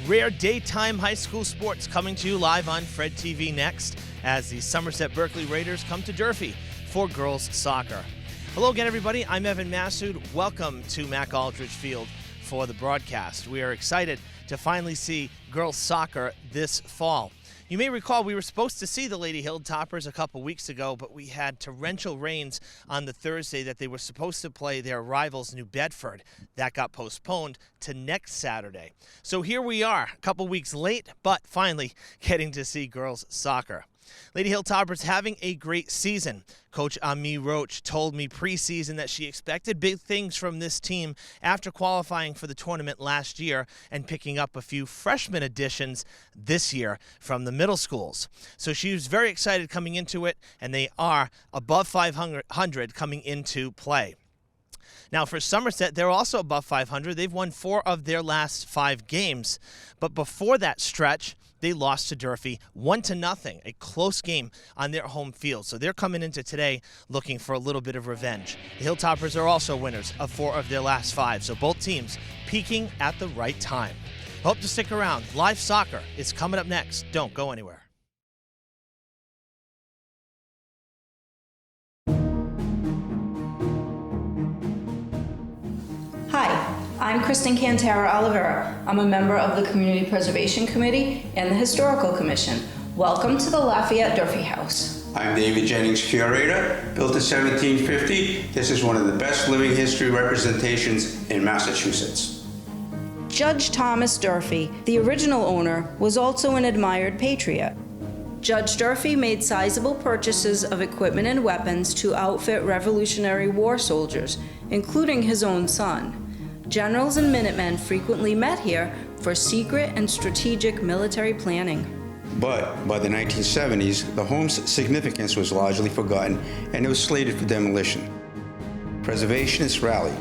Rare daytime high school sports coming to you live on Fred TV next as the Somerset-Berkley Raiders come to Durfee for girls soccer. Hello again, everybody. I'm Evan Massoud. Welcome to Mac Aldridge Field for the broadcast. We are excited to finally see girls soccer this fall. You may recall we were supposed to see the Lady Hilltoppers a couple weeks ago, but we had torrential rains on the Thursday that they were supposed to play their rivals New Bedford. That got postponed to next Saturday. So here we are, a couple weeks late, but finally getting to see girls soccer. Lady Hilltoppers having a great season. Coach Ami Roach told me preseason that she expected big things from this team after qualifying for the tournament last year and picking up a few freshman additions this year from the middle schools. So she was very excited coming into it, and they are above 500 coming into play. Now for Somerset, they're also above 500. They've won 4 of their last 5 games. But before that stretch, they lost to Durfee 1-0, a close game on their home field. So they're coming into today looking for a little bit of revenge. The Hilltoppers are also winners of 4 of their last 5. So both teams peaking at the right time. Hope to stick around. Live soccer is coming up next. Don't go anywhere. Hi, I'm Kristen Cantara Oliveira. I'm a member of the Community Preservation Committee and the Historical Commission. Welcome to the Lafayette Durfee House. I'm David Jennings, curator. Built in 1750, this is one of the best living history representations in Massachusetts. Judge Thomas Durfee, the original owner, was also an admired patriot. Judge Durfee made sizable purchases of equipment and weapons to outfit Revolutionary War soldiers, including his own son. Generals and Minutemen frequently met here for secret and strategic military planning. But by the 1970s, the home's significance was largely forgotten and it was slated for demolition. Preservationists rallied,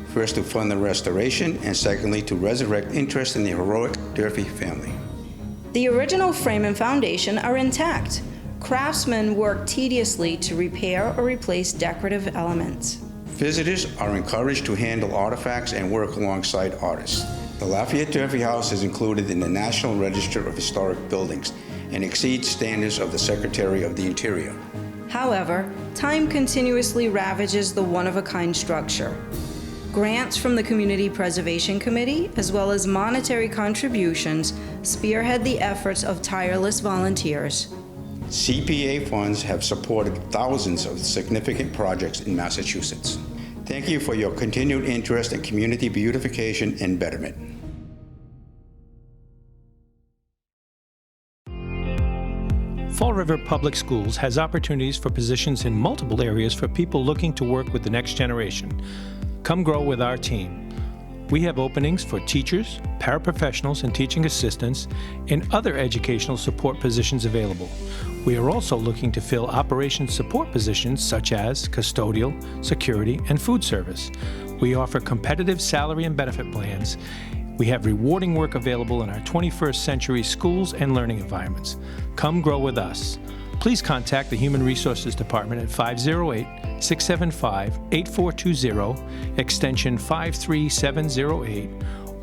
first to fund the restoration and secondly to resurrect interest in the heroic Durfee family. The original frame and foundation are intact. Craftsmen worked tediously to repair or replace decorative elements. Visitors are encouraged to handle artifacts and work alongside artists. The Lafayette Durfee House is included in the National Register of Historic Buildings and exceeds standards of the Secretary of the Interior. However, time continuously ravages the one-of-a-kind structure. Grants from the Community Preservation Committee, as well as monetary contributions, spearhead the efforts of tireless volunteers. CPA funds have supported thousands of significant projects in Massachusetts. Thank you for your continued interest in community beautification and betterment. Fall River Public Schools has opportunities for positions in multiple areas for people looking to work with the next generation. Come grow with our team. We have openings for teachers, paraprofessionals, and teaching assistants, and other educational support positions available. We are also looking to fill operations support positions such as custodial, security, and food service. We offer competitive salary and benefit plans. We have rewarding work available in our 21st century schools and learning environments. Come grow with us. Please contact the Human Resources Department at 508-675-8420, extension 53708,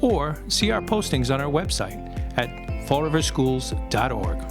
or see our postings on our website at fallriverschools.org.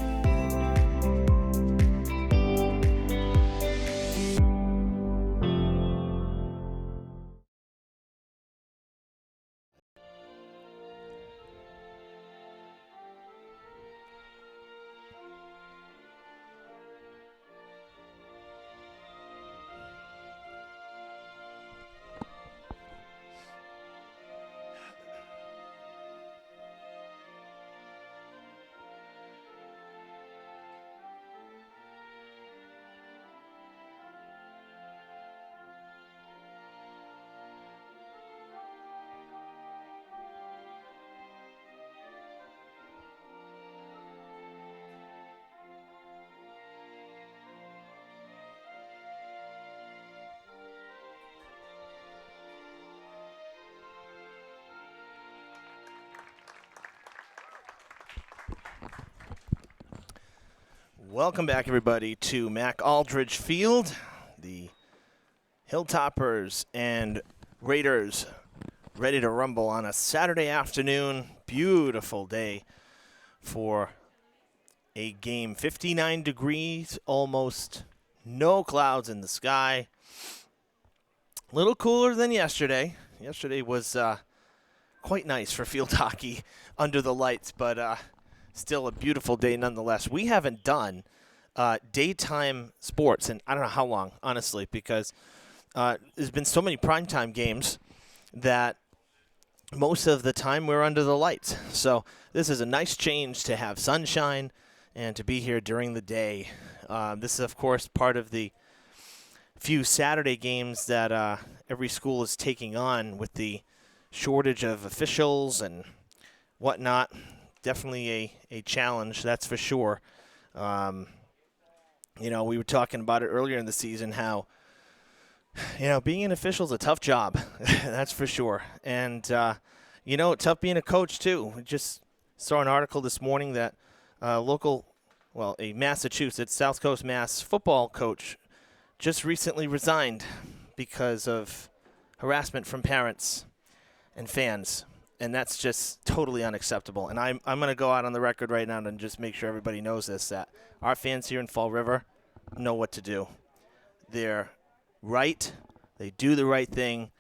Welcome back, everybody, to Mac Aldridge Field. The Hilltoppers and Raiders ready to rumble on a Saturday afternoon. Beautiful day for a game. 59 degrees, almost no clouds in the sky. A little cooler than yesterday. Yesterday was quite nice for field hockey under the lights, but still a beautiful day nonetheless. We haven't done daytime sports in I don't know how long, honestly, because there's been so many primetime games that most of the time we're under the lights. So this is a nice change to have sunshine and to be here during the day. This is, of course, part of the few Saturday games that every school is taking on with the shortage of officials and whatnot. Definitely a challenge, that's for sure. We were talking about it earlier in the season, how, being an official is a tough job. That's for sure. And, tough being a coach, too. We just saw an article this morning that a Massachusetts, South Coast Mass football coach just recently resigned because of harassment from parents and fans. And that's just totally unacceptable. And I'm going to go out on the record right now and just make sure everybody knows this, that our fans here in Fall River know what to do. They're right. They do the right thing,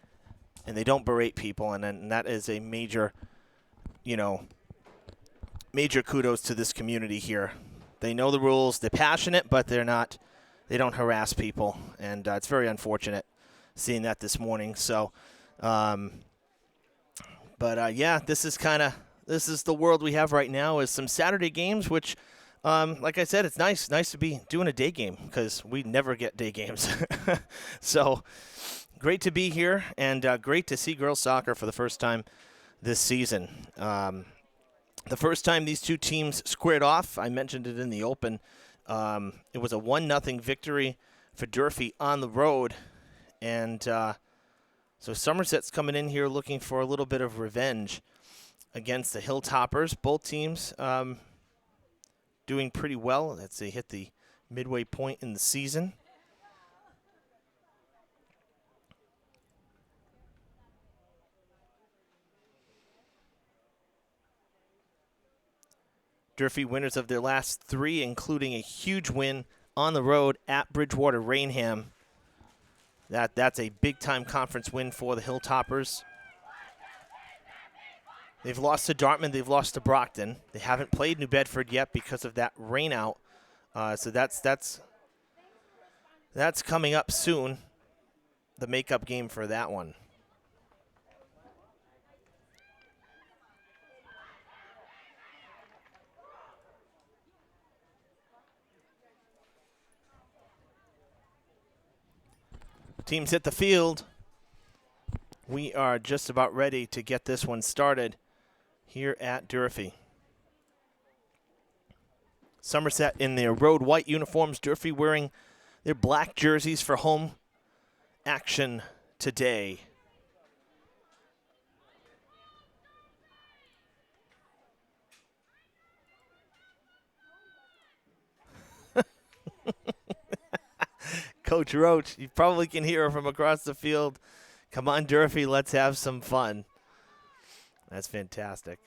and they don't berate people. And that is a major kudos to this community here. They know the rules. They're passionate, but they don't harass people. And it's very unfortunate seeing that this morning. So, this is the world we have right now, is some Saturday games, which, like I said, it's nice to be doing a day game because we never get day games. So great to be here, and great to see girls soccer for the first time this season. The first time these two teams squared off, I mentioned it in the open, it was a 1-0 victory for Durfee on the road, and so Somerset's coming in here looking for a little bit of revenge against the Hilltoppers. Both teams doing pretty well as they hit the midway point in the season. Durfee winners of their last 3, including a huge win on the road at Bridgewater Rainham. That's a big-time conference win for the Hilltoppers. They've lost to Dartmouth. They've lost to Brockton. They haven't played New Bedford yet because of that rain out. So that's coming up soon, the makeup game for that one. Teams hit the field. We are just about ready to get this one started here at Durfee. Somerset in their road white uniforms, Durfee wearing their black jerseys for home action today. Coach Roach, you probably can hear her from across the field. Come on, Durfee, let's have some fun. That's fantastic.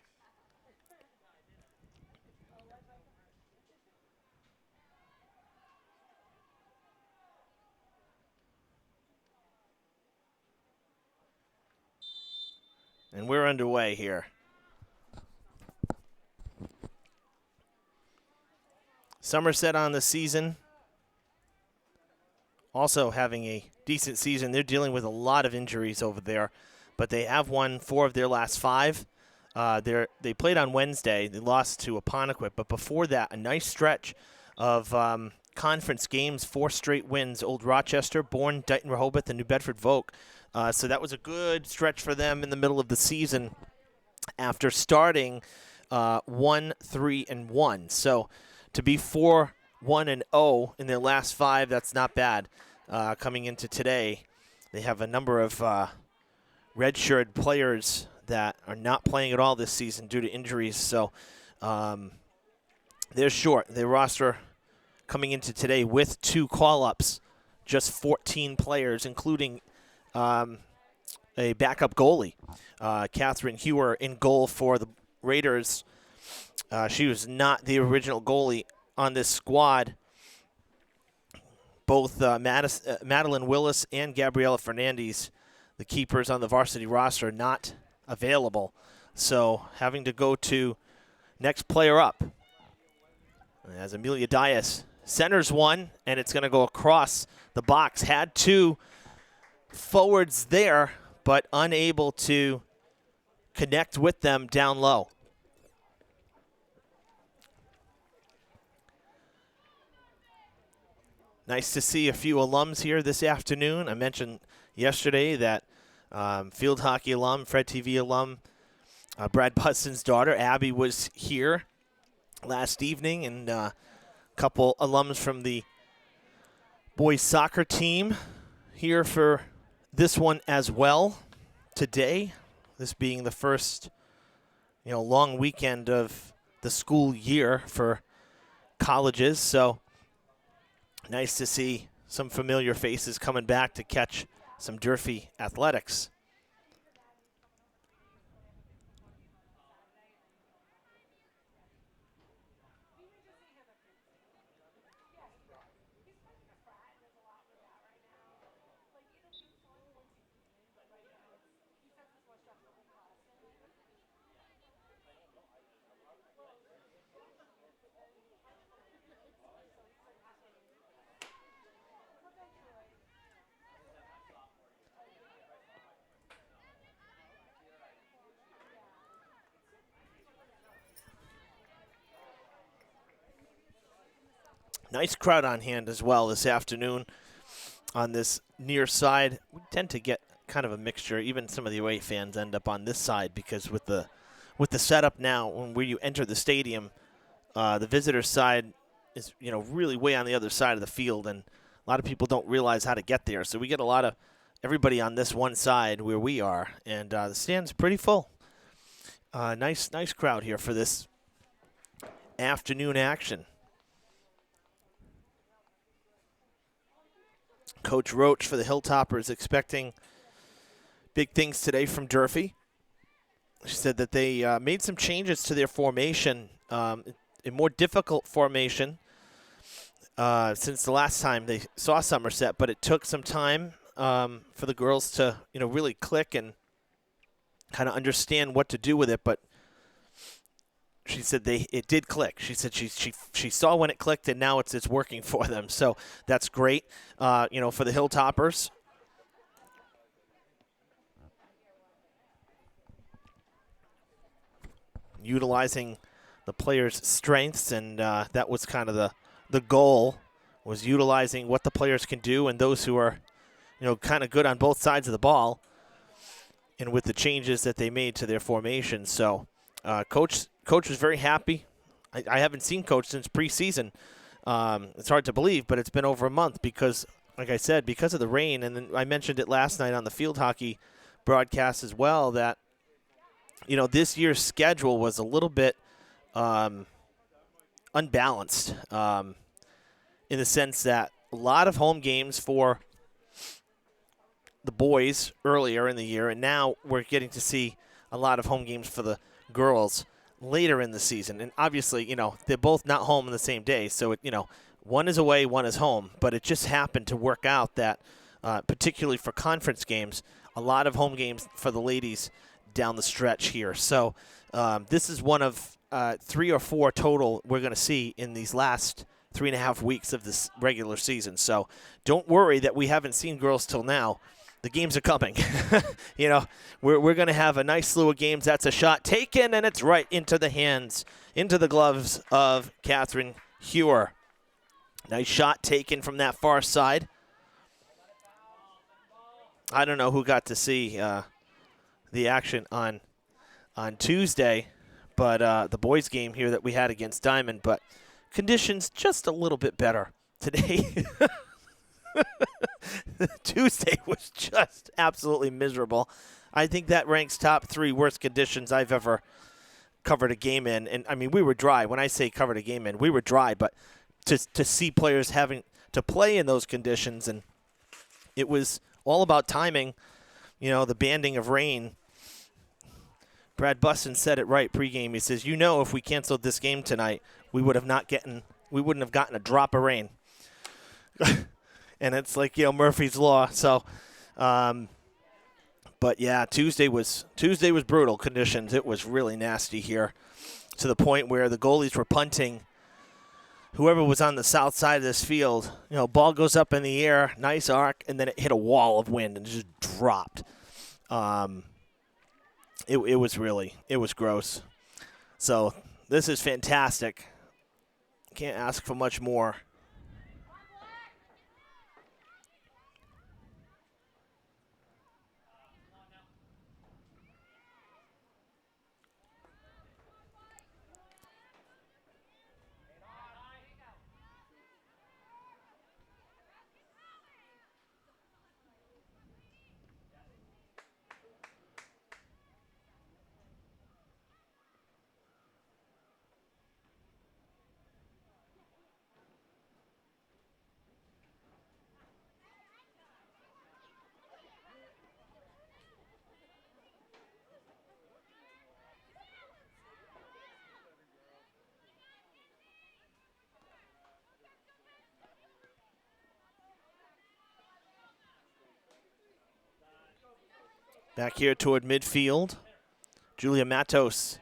And we're underway here. Somerset on the season, also having a decent season. They're dealing with a lot of injuries over there, but they have won 4 of their last 5. They played on Wednesday. They lost to Apponequet, but before that, a nice stretch of conference games, 4 straight wins. Old Rochester, Bourne, Dighton Rehoboth, and New Bedford Vogue. So that was a good stretch for them in the middle of the season after starting 1-3-1. So to be 4-1-0 in their last 5, that's not bad. Coming into today, they have a number of redshirted players that are not playing at all this season due to injuries. So they're short. Their roster coming into today with 2 call-ups, just 14 players, including a backup goalie. Catherine Hewer in goal for the Raiders. She was not the original goalie on this squad. Both Madeline Willis and Gabriela Fernandez, the keepers on the varsity roster, not available. So having to go to next player up. As Amelia Dias centers one, and it's going to go across the box. Had two forwards there, but unable to connect with them down low. Nice to see a few alums here this afternoon. I mentioned yesterday that field hockey alum, Fred TV alum, Brad Buston's daughter, Abby, was here last evening, and a couple alums from the boys soccer team here for this one as well today. This being the first, long weekend of the school year for colleges. So nice to see some familiar faces coming back to catch some Durfee athletics. Nice crowd on hand as well this afternoon on this near side. We tend to get kind of a mixture. Even some of the away fans end up on this side because with the setup now, when you enter the stadium, the visitor side is really way on the other side of the field, and a lot of people don't realize how to get there. So we get a lot of everybody on this one side where we are, and the stand's pretty full. Nice crowd here for this afternoon action. Coach Roach for the Hilltoppers expecting big things today from Durfee. She said that they made some changes to their formation, a more difficult formation since the last time they saw Somerset, but it took some time for the girls to really click and kind of understand what to do with it. But she said it did click. She said she saw when it clicked, and now it's working for them. So that's great, for the Hilltoppers. Utilizing the players' strengths, and that was kind of the goal, was utilizing what the players can do and those who are, kind of good on both sides of the ball, and with the changes that they made to their formation. So Coach was very happy. I haven't seen Coach since preseason. It's hard to believe, but it's been over a month because, like I said, because of the rain. And then I mentioned it last night on the field hockey broadcast as well that, this year's schedule was a little bit unbalanced in the sense that a lot of home games for the boys earlier in the year, and now we're getting to see a lot of home games for the girls later in the season. And obviously, they're both not home on the same day. So, one is away, one is home. But it just happened to work out that, particularly for conference games, a lot of home games for the ladies down the stretch here. So this is one of 3 or 4 total we're going to see in these last 3.5 weeks of this regular season. So don't worry that we haven't seen girls till now. The games are coming. We're going to have a nice slew of games. That's a shot taken, and it's right into the hands, into the gloves of Catherine Hewer. Nice shot taken from that far side. I don't know who got to see the action on Tuesday, but the boys' game here that we had against Diamond, but conditions just a little bit better today. Tuesday was just absolutely miserable. I think that ranks top 3 worst conditions I've ever covered a game in. And, I mean, we were dry. When I say covered a game in, we were dry. But to see players having to play in those conditions, and it was all about timing, the banding of rain Brad Buston said it right pregame. He says, you know, if we canceled this game tonight, we wouldn't have gotten a drop of rain. And it's like, you know, Murphy's Law. So, but yeah, Tuesday was brutal conditions. It was really nasty here, to the point where the goalies were punting. Whoever was on the south side of this field, you know, ball goes up in the air, nice arc, and then it hit a wall of wind and just dropped. It was gross. So this is fantastic. Can't ask for much more. Back here toward midfield, Julia Matos.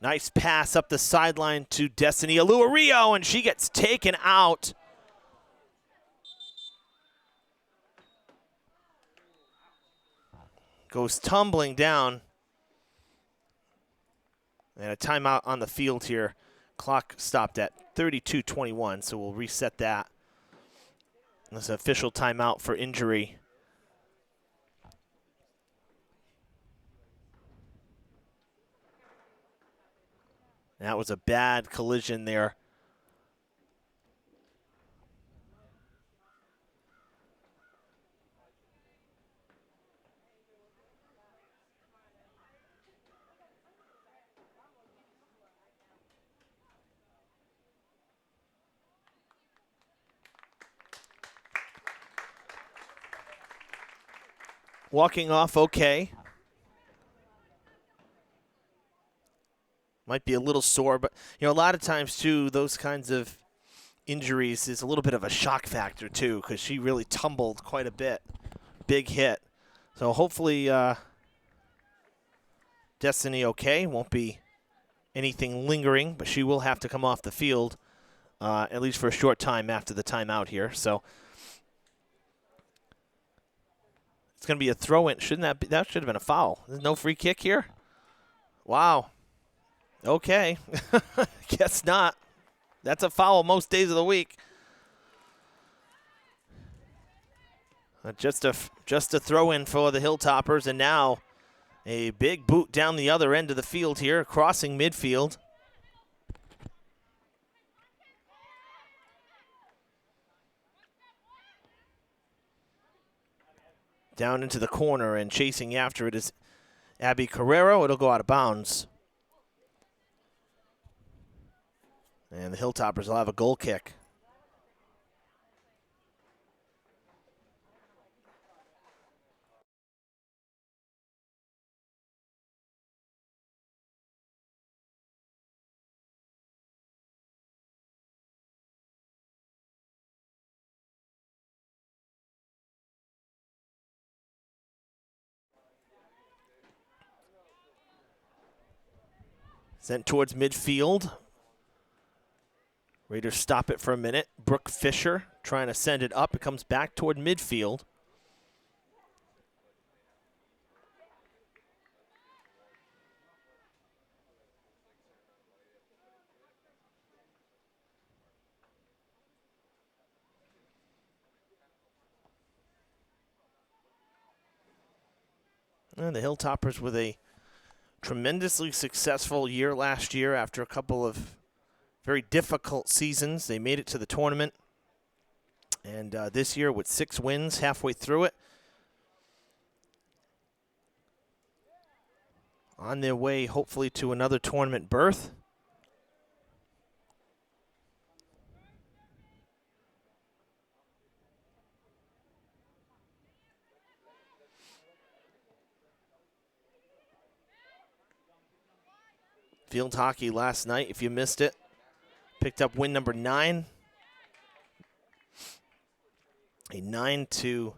Nice pass up the sideline to Destiny Aluario, and she gets taken out. Goes tumbling down. And a timeout on the field here. Clock stopped at 32:21, so we'll reset that. This is an official timeout for injury. That was a bad collision there. Walking off okay. Might be a little sore, but you know, a lot of times too, those kinds of injuries is a little bit of a shock factor too, because she really tumbled quite a bit. Big hit. So hopefully Destiny okay. Won't be anything lingering, but she will have to come off the field at least for a short time after the timeout here. So it's going to be a throw-in. That should have been a foul. There's no free kick here? Wow. Okay. Guess not. That's a foul most days of the week. Just a throw-in for the Hilltoppers, and now a big boot down the other end of the field here, crossing midfield. Down into the corner, and chasing after it is Abby Carrero. It'll go out of bounds. And the Hilltoppers will have a goal kick. Sent towards midfield. Raiders stop it for a minute. Brooke Fisher trying to send it up. It comes back toward midfield. And the Hilltoppers with a tremendously successful year last year after a couple of very difficult seasons. They made it to the tournament. And this year with 6 wins halfway through it. On their way, hopefully, to another tournament berth. field hockey last night, if you missed it. Picked up win number 9. A 9-0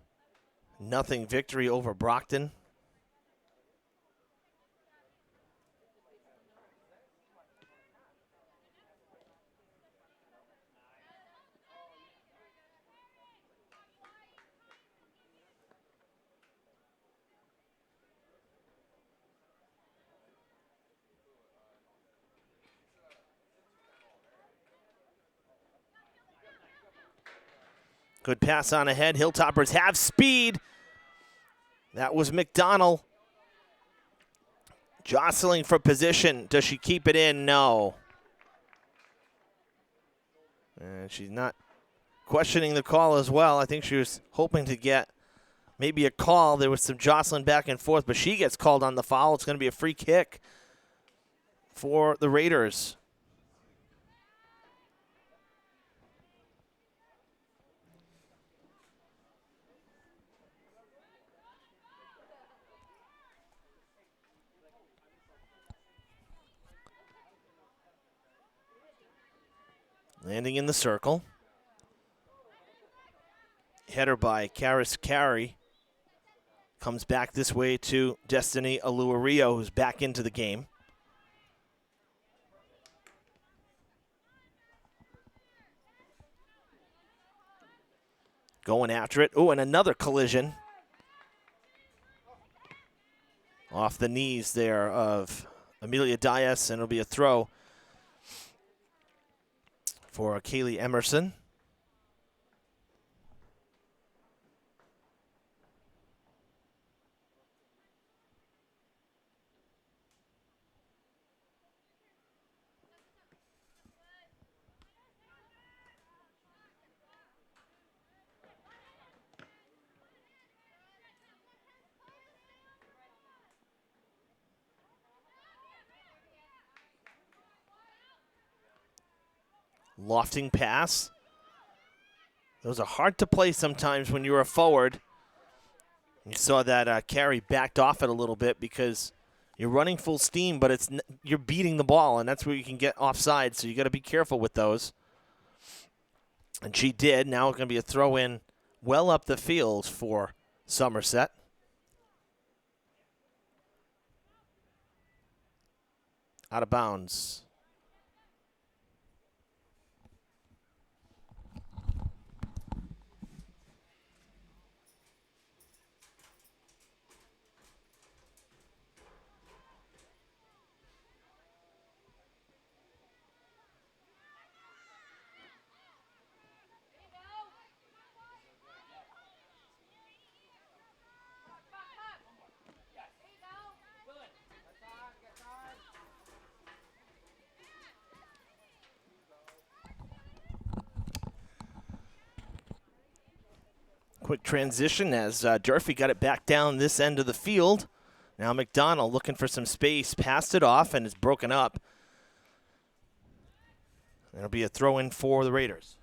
victory over Brockton. Good pass on ahead. Hilltoppers have speed. That was McDonald. Jostling for position. Does she keep it in? No. And she's not questioning the call as well. I think she was hoping to get maybe a call. There was some jostling back and forth, but she gets called on the foul. It's going to be a free kick for the Raiders. Landing in the circle. Header by Karis Carey. Comes back this way to Destiny Aluario, who's back into the game. Going after it. Oh, and another collision. Off the knees there of Amelia Dias, and it'll be a throw for Kaylee Emerson. Lofting pass. Those are hard to play sometimes when you're a forward. You saw that Carey backed off it a little bit because you're running full steam, but you're beating the ball, and that's where you can get offside, so you got to be careful with those. And she did. Now it's going to be a throw-in well up the field for Somerset. Out of bounds. Quick transition as Durfee got it back down this end of the field. Now McDonald looking for some space, passed it off, and it's broken up. It'll be a throw-in for the Raiders.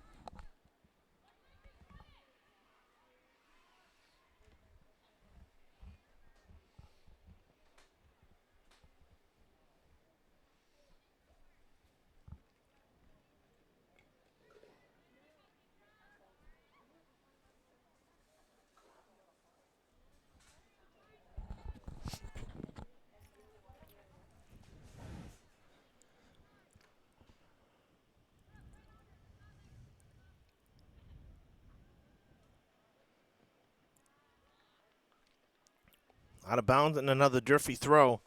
Out of bounds and another Durfee throw.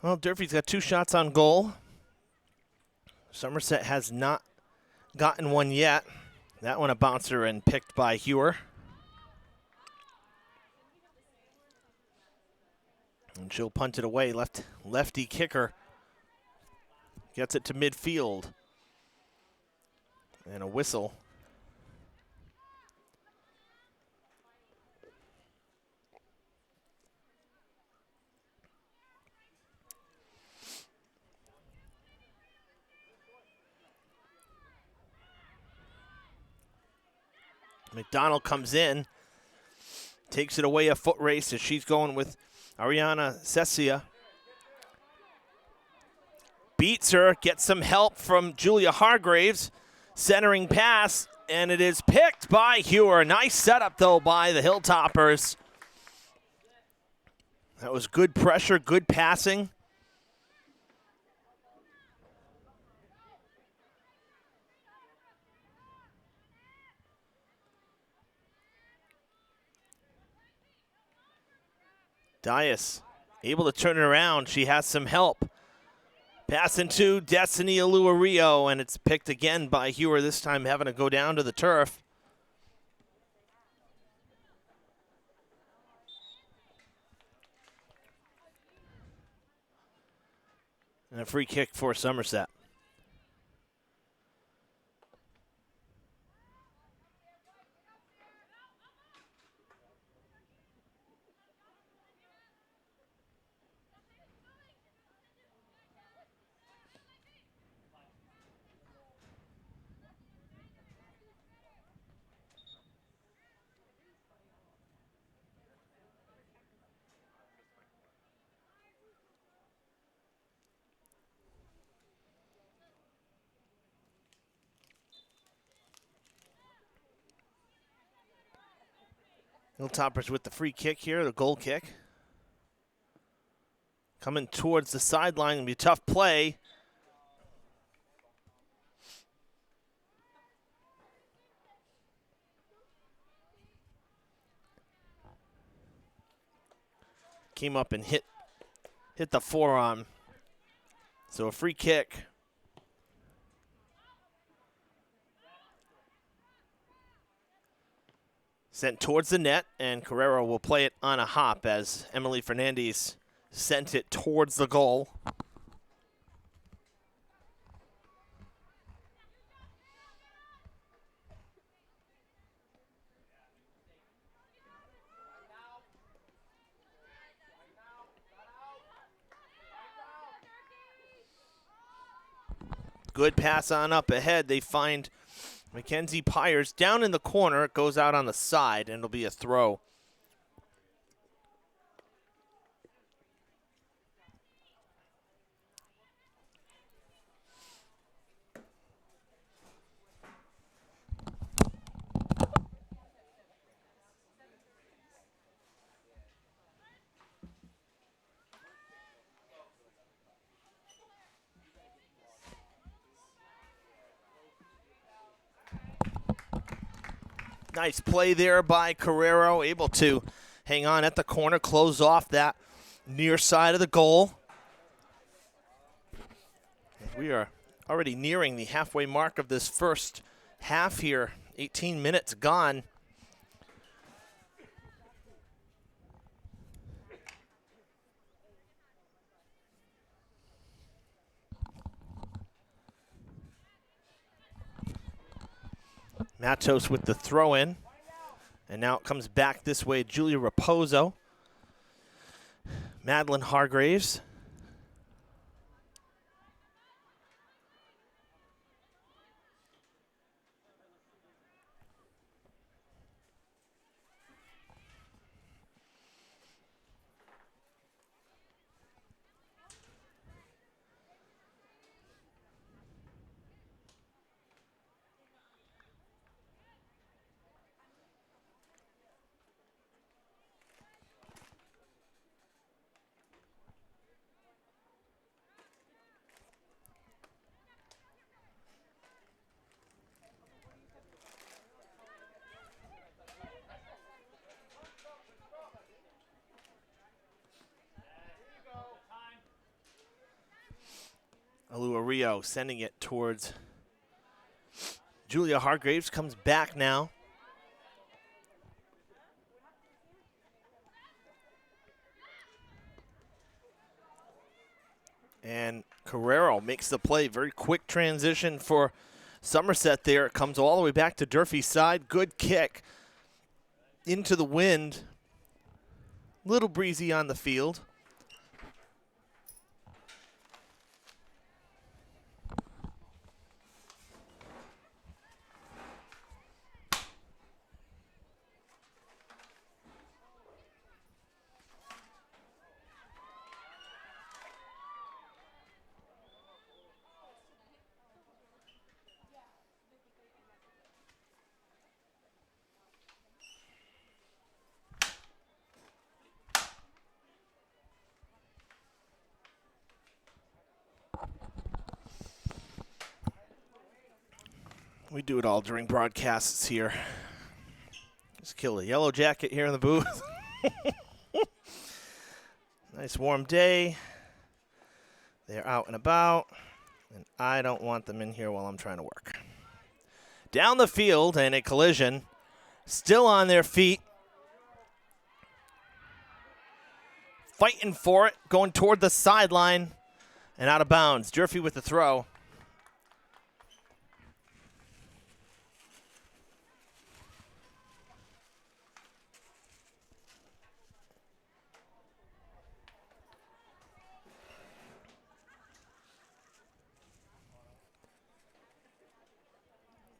Well, Durfee's got 2 shots on goal. Somerset has not gotten one yet. That one a bouncer and picked by Hewer. And she'll punt it away. Lefty kicker gets it to midfield. And a whistle. McDonald comes in, takes it away a foot race as she's going with Ariana Cecia. Beats her, gets some help from Julia Hargraves. Centering pass, and it is picked by Hewer. Nice setup, though, by the Hilltoppers. That was good pressure, good passing. Dias able to turn it around. She has some help. Passing to Destiny Aluario, and it's picked again by Hewer, this time having to go down to the turf. And a free kick for Somerset. Hilltoppers with the free kick here, the goal kick. Coming towards the sideline, gonna be a tough play. Came up and hit the forearm. So a free kick. Sent towards the net, and Carrero will play it on a hop as Emily Fernandez sent it towards the goal. Good pass on up ahead. They find Mackenzie Pyers down in the corner. It goes out on the side, and it'll be a throw. Nice play there by Carrero, able to hang on at the corner, close off that near side of the goal. We are already nearing the halfway mark of this first half here. 18 minutes gone. Matos with the throw in. And now it comes back this way. Julia Raposo. Madeline Hargraves. Aluario sending it towards Julia Hargraves. Comes back now. And Carrero makes the play. Very quick transition for Somerset there. It comes all the way back to Durfee's side. Good kick into the wind. Little breezy on the field. We do it all during broadcasts here. Just kill a yellow jacket here in the booth. Nice warm day. They're out and about, and I don't want them in here while I'm trying to work. Down the field and a collision. Still on their feet. Fighting for it, going toward the sideline and out of bounds. Durfee with the throw.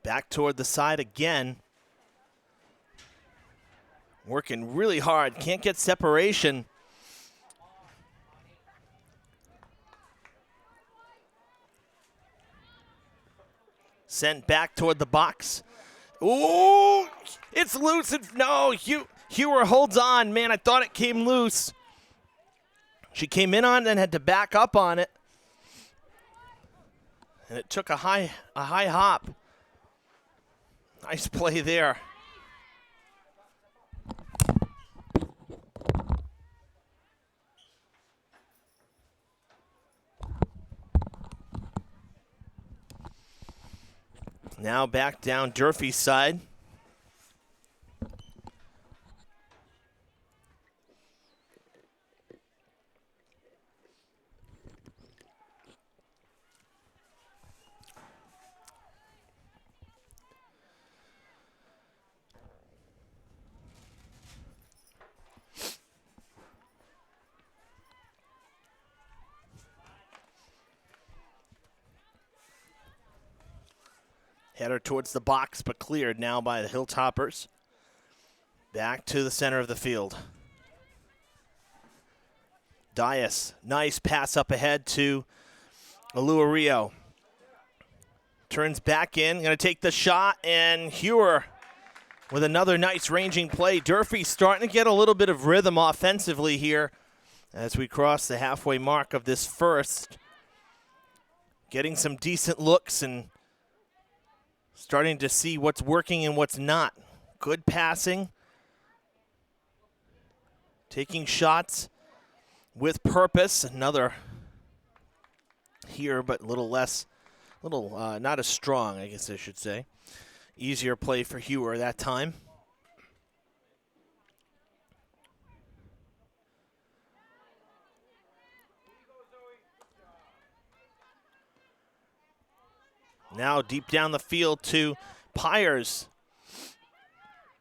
Back toward the side again. Working really hard. Can't get separation. Sent back toward the box. Ooh, it's loose. No, Hewer holds on. Man, I thought it came loose. She came in on it and had to back up on it. And it took a high hop. Nice play there. Now back down Durfee's side. Header towards the box, but cleared now by the Hilltoppers. Back to the center of the field. Dias, nice pass up ahead to Aluario. Turns back in, going to take the shot, and Hewer with another nice ranging play. Durfee starting to get a little bit of rhythm offensively here as we cross the halfway mark of this first. Getting some decent looks and starting to see what's working and what's not. Good passing. Taking shots with purpose. Another here, but a little less, not as strong, I guess I should say. Easier play for Hewer that time. Now deep down the field to Pyers.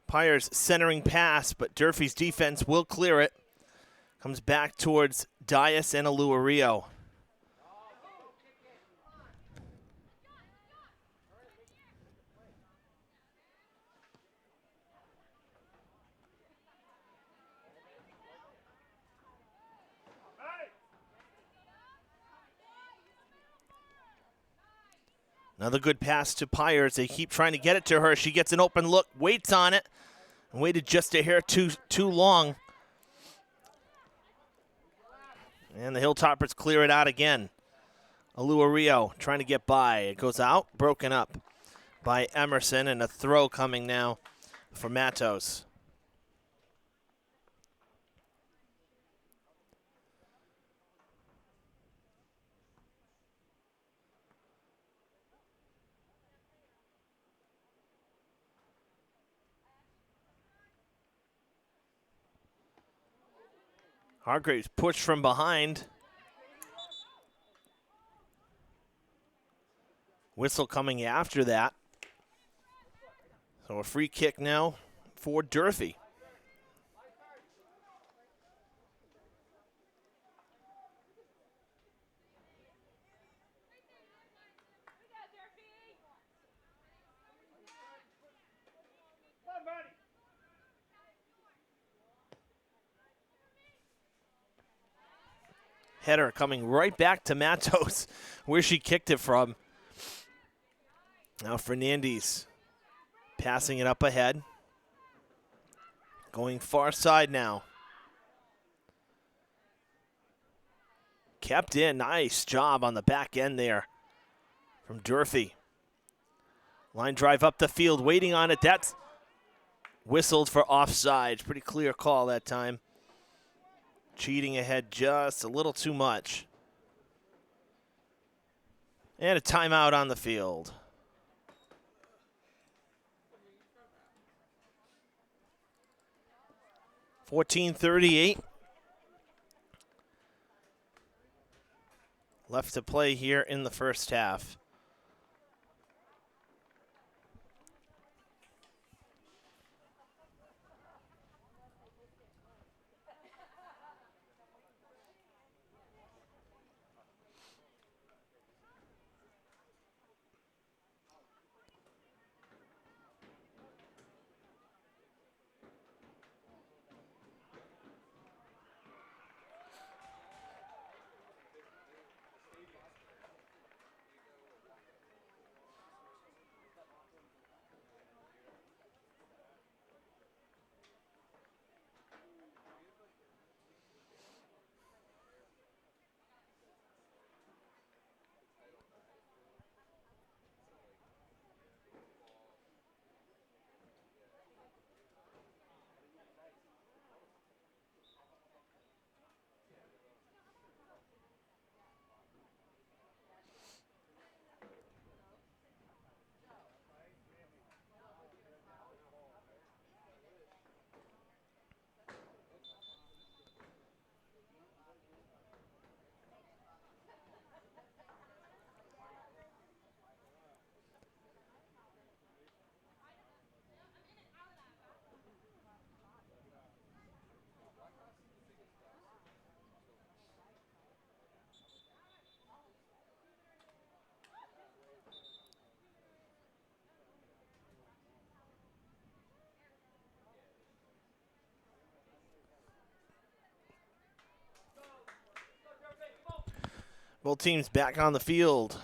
Pyers centering pass, but Durfee's defense will clear it. Comes back towards Dias and Aluario. Another good pass to Pyers. They keep trying to get it to her. She gets an open look, waits on it, and waited just a hair too long. And the Hilltoppers clear it out again. Aluario trying to get by. It goes out, broken up by Emerson, and a throw coming now for Matos. Hargraves pushed from behind. Whistle coming after that. So a free kick now for Durfee. Header coming right back to Matos, where she kicked it from. Now Fernandez passing it up ahead. Going far side now. Kept in, nice job on the back end there from Durfee. Line drive up the field, waiting on it. That's whistled for offside. Pretty clear call that time. Cheating ahead just a little too much. And a timeout on the field. .38 left to play here in the first half. Both teams back on the field.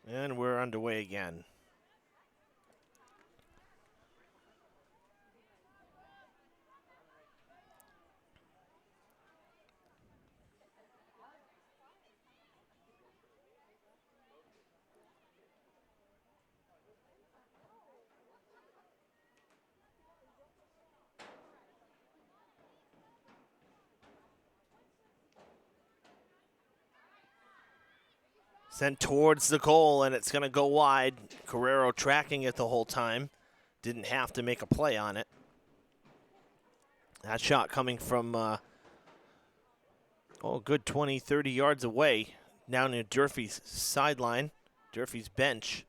And we're underway again. Sent towards the goal, and it's going to go wide. Carrero tracking it the whole time. Didn't have to make a play on it. That shot coming from, a good 20, 30 yards away, down near Durfee's sideline, Durfee's bench.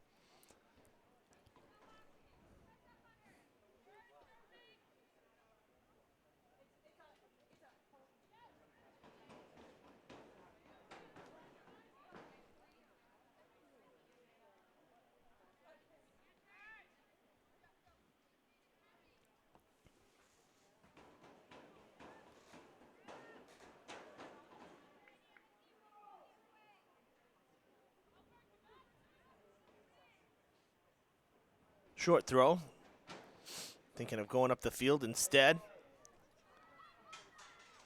Short throw. Thinking of going up the field instead.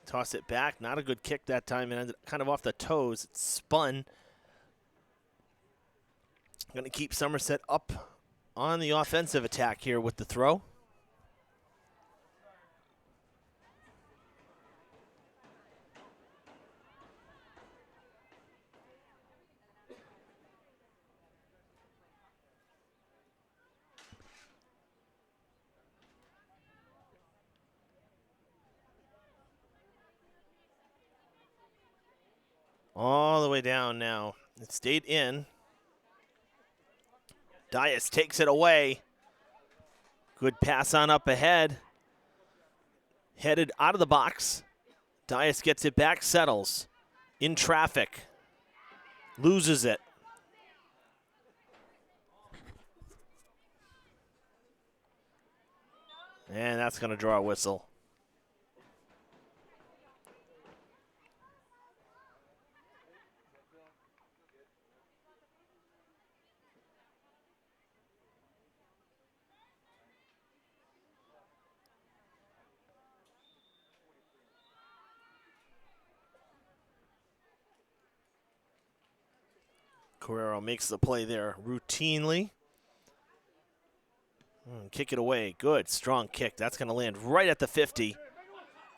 Toss it back. Not a good kick that time. It ended kind of off the toes. It spun. Going to keep Somerset up on the offensive attack here with the throw. All the way down now. It stayed in. Dias takes it away. Good pass on up ahead. Headed out of the box. Dias gets it back, settles. In traffic. Loses it. And that's going to draw a whistle. Carrero makes the play there routinely. Kick it away. Good, strong kick. That's going to land right at the 50.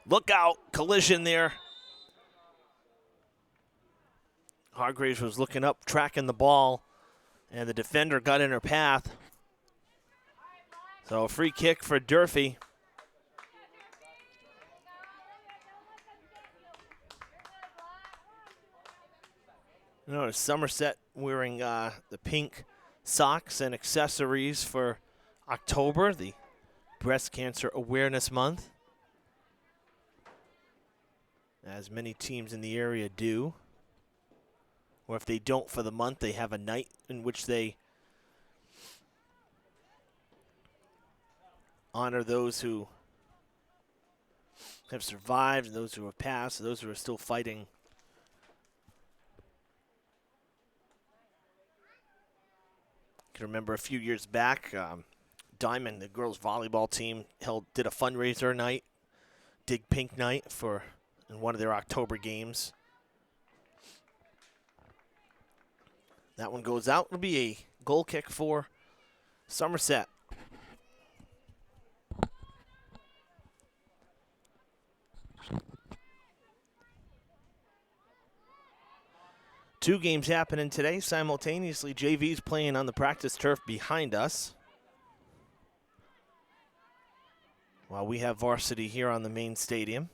Look out, collision there. Hargraves was looking up, tracking the ball, and the defender got in her path. So a free kick for Durfee. Notice Somerset wearing the pink socks and accessories for October, the Breast Cancer Awareness Month, as many teams in the area do. Or if they don't for the month, they have a night in which they honor those who have survived, and those who have passed, those who are still fighting. I can remember a few years back, Diamond, the girls volleyball team, did a fundraiser night, Dig Pink Night, in one of their October games. That one goes out. It'll be a goal kick for Somerset. Two games happening today simultaneously. JV's playing on the practice turf behind us, while we have varsity here on the main stadium.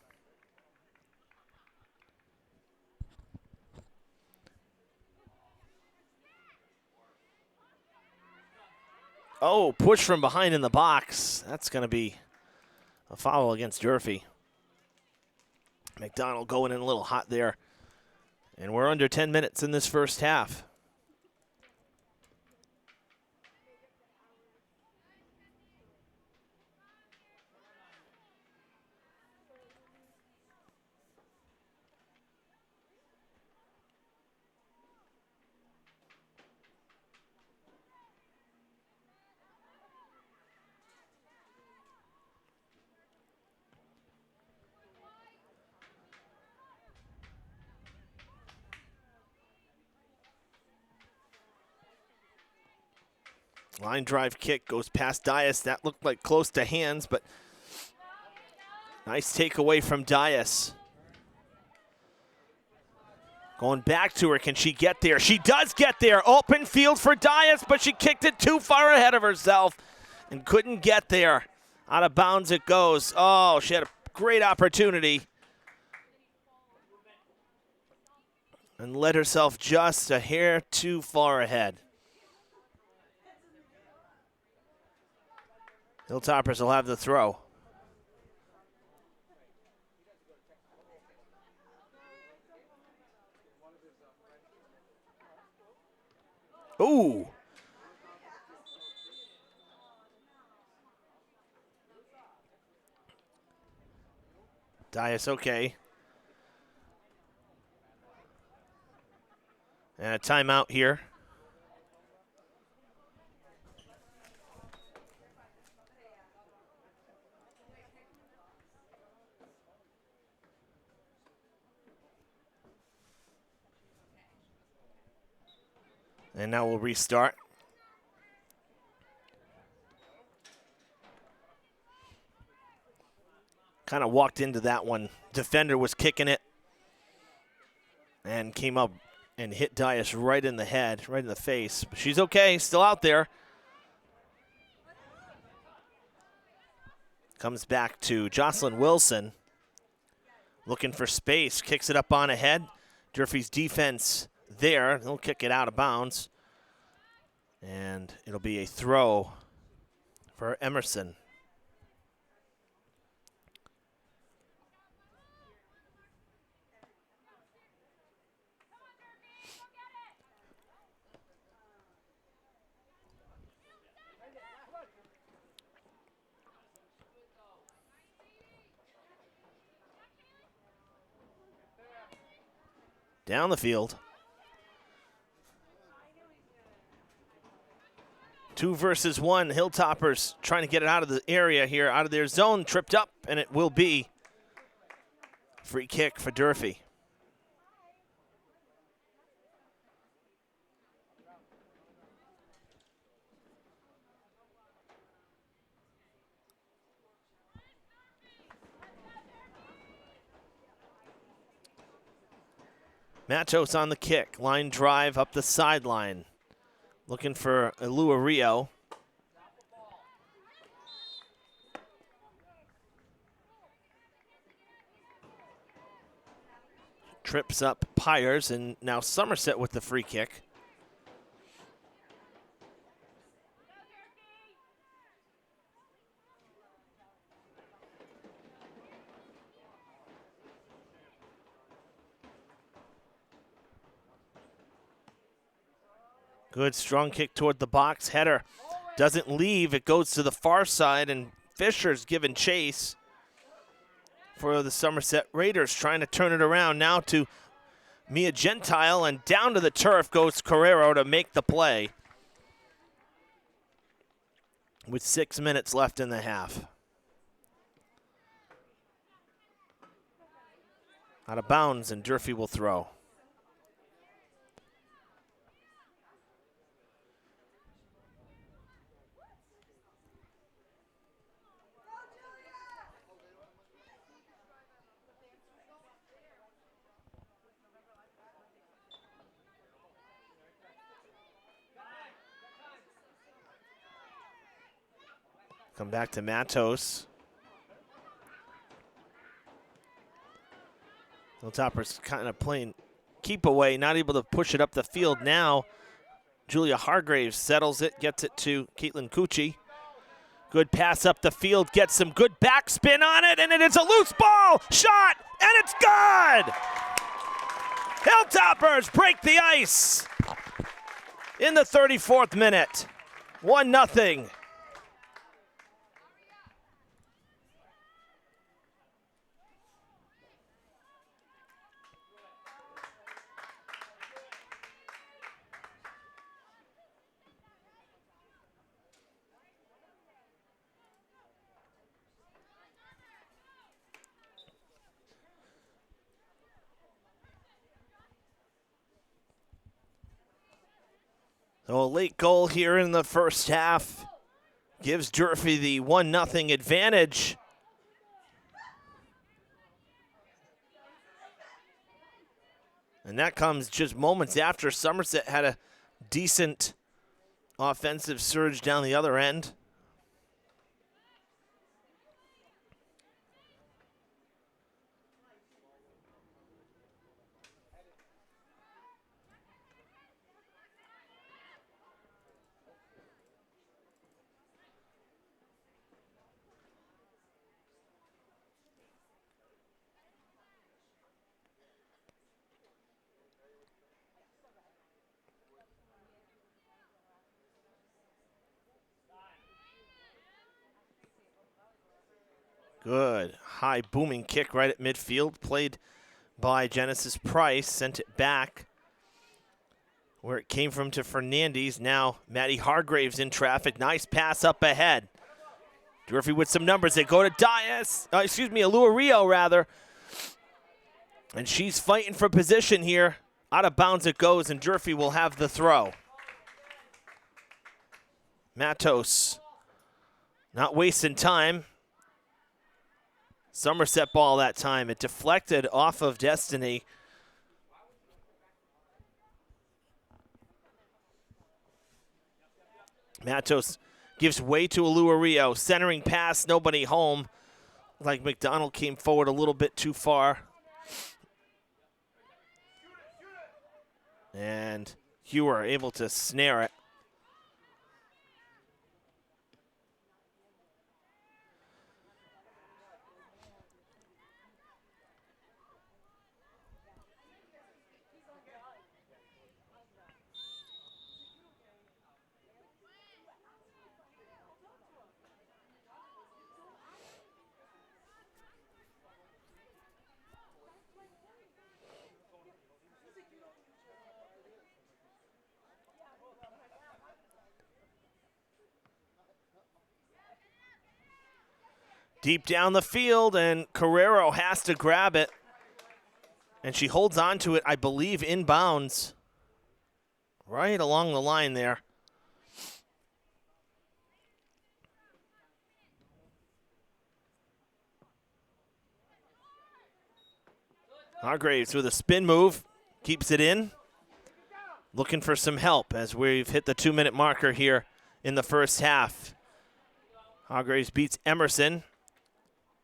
Oh, push from behind in the box. That's going to be a foul against Durfee. McDonald going in a little hot there. And we're under 10 minutes in this first half. Line drive kick goes past Dias. That looked like close to hands, but nice takeaway from Dias. Going back to her. Can she get there? She does get there. Open field for Dias, but she kicked it too far ahead of herself and couldn't get there. Out of bounds it goes. Oh, she had a great opportunity and let herself just a hair too far ahead. Hilltoppers will have the throw. Ooh. Dias okay. And a timeout here. And now we'll restart. Kind of walked into that one. Defender was kicking it and came up and hit Dias right in the head, right in the face. But she's okay, still out there. Comes back to Jocelyn Wilson. Looking for space, kicks it up on ahead. Durfee's defense there. They'll kick it out of bounds. And it'll be a throw for Emerson. Down the field. 2 versus 1. Hilltoppers trying to get it out of the area here, out of their zone, tripped up, and it will be free kick for Durfee. Matos on the kick, line drive up the sideline. Looking for Elua Rio. Trips up Pyers, and now Somerset with the free kick. Good strong kick toward the box. Header doesn't leave. It goes to the far side, and Fisher's given chase for the Somerset Raiders, trying to turn it around now to Mia Gentile, and down to the turf goes Carrero to make the play with 6 minutes left in the half. Out of bounds, and Durfee will throw. Come back to Matos. Hilltoppers kind of playing keep away, not able to push it up the field now. Julia Hargraves settles it, gets it to Caitlin Cucci. Good pass up the field, gets some good backspin on it, and it is a loose ball, shot, and it's good! Hilltoppers break the ice in the 34th minute. 1-0. So a late goal here in the first half gives Durfee the 1-0 advantage. And that comes just moments after Somerset had a decent offensive surge down the other end. Good high booming kick right at midfield, played by Genesis Price, sent it back where it came from to Fernandez. Now Maddie Hargraves in traffic, nice pass up ahead. Durfee with some numbers, they go to Elua Rio rather. And she's fighting for position here. Out of bounds it goes, and Durfee will have the throw. Matos not wasting time. Somerset ball that time. It deflected off of Destiny. Matos gives way to Elua Rio. Centering pass, nobody home. Like McDonald came forward a little bit too far. And Hewer able to snare it. Deep down the field, and Carrero has to grab it. And she holds on to it, I believe, inbounds. Right along the line there. Hargraves with a spin move, keeps it in. Looking for some help as we've hit the 2-minute marker here in the first half. Hargraves beats Emerson.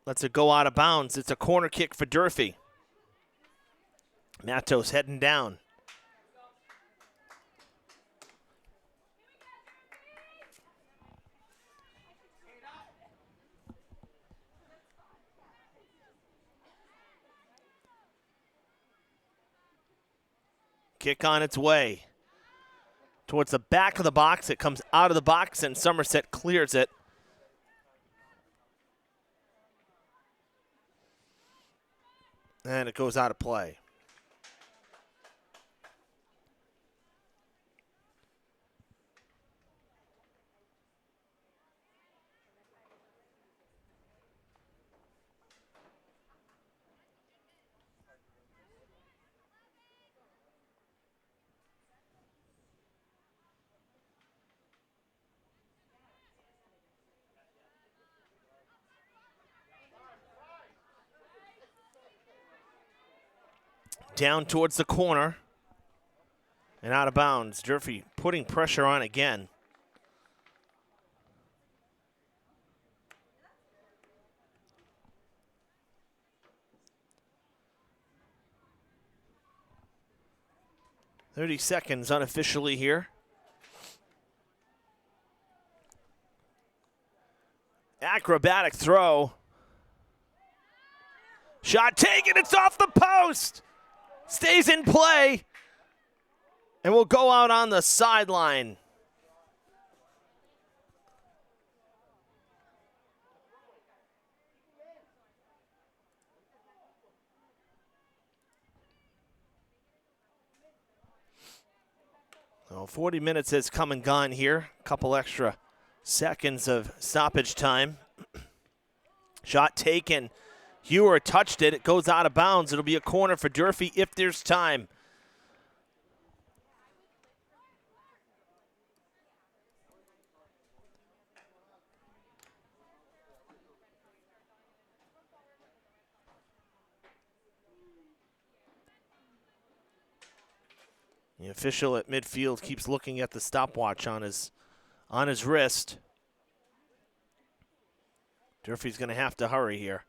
Lets it go out of bounds. It's a corner kick for Durfee. Matos heading down. Kick on its way towards the back of the box. It comes out of the box, and Somerset clears it. And it goes out of play. Down towards the corner and out of bounds. Durfee putting pressure on again. "30 seconds unofficially here. Acrobatic throw. Shot taken, it's off the post! Stays in play and will go out on the sideline. Well, 40 minutes has come and gone here. A couple extra seconds of stoppage time. Shot taken. Hewer touched it. It goes out of bounds. It'll be a corner for Durfee if there's time. The official at midfield keeps looking at the stopwatch on his wrist. Durfee's going to have to hurry here.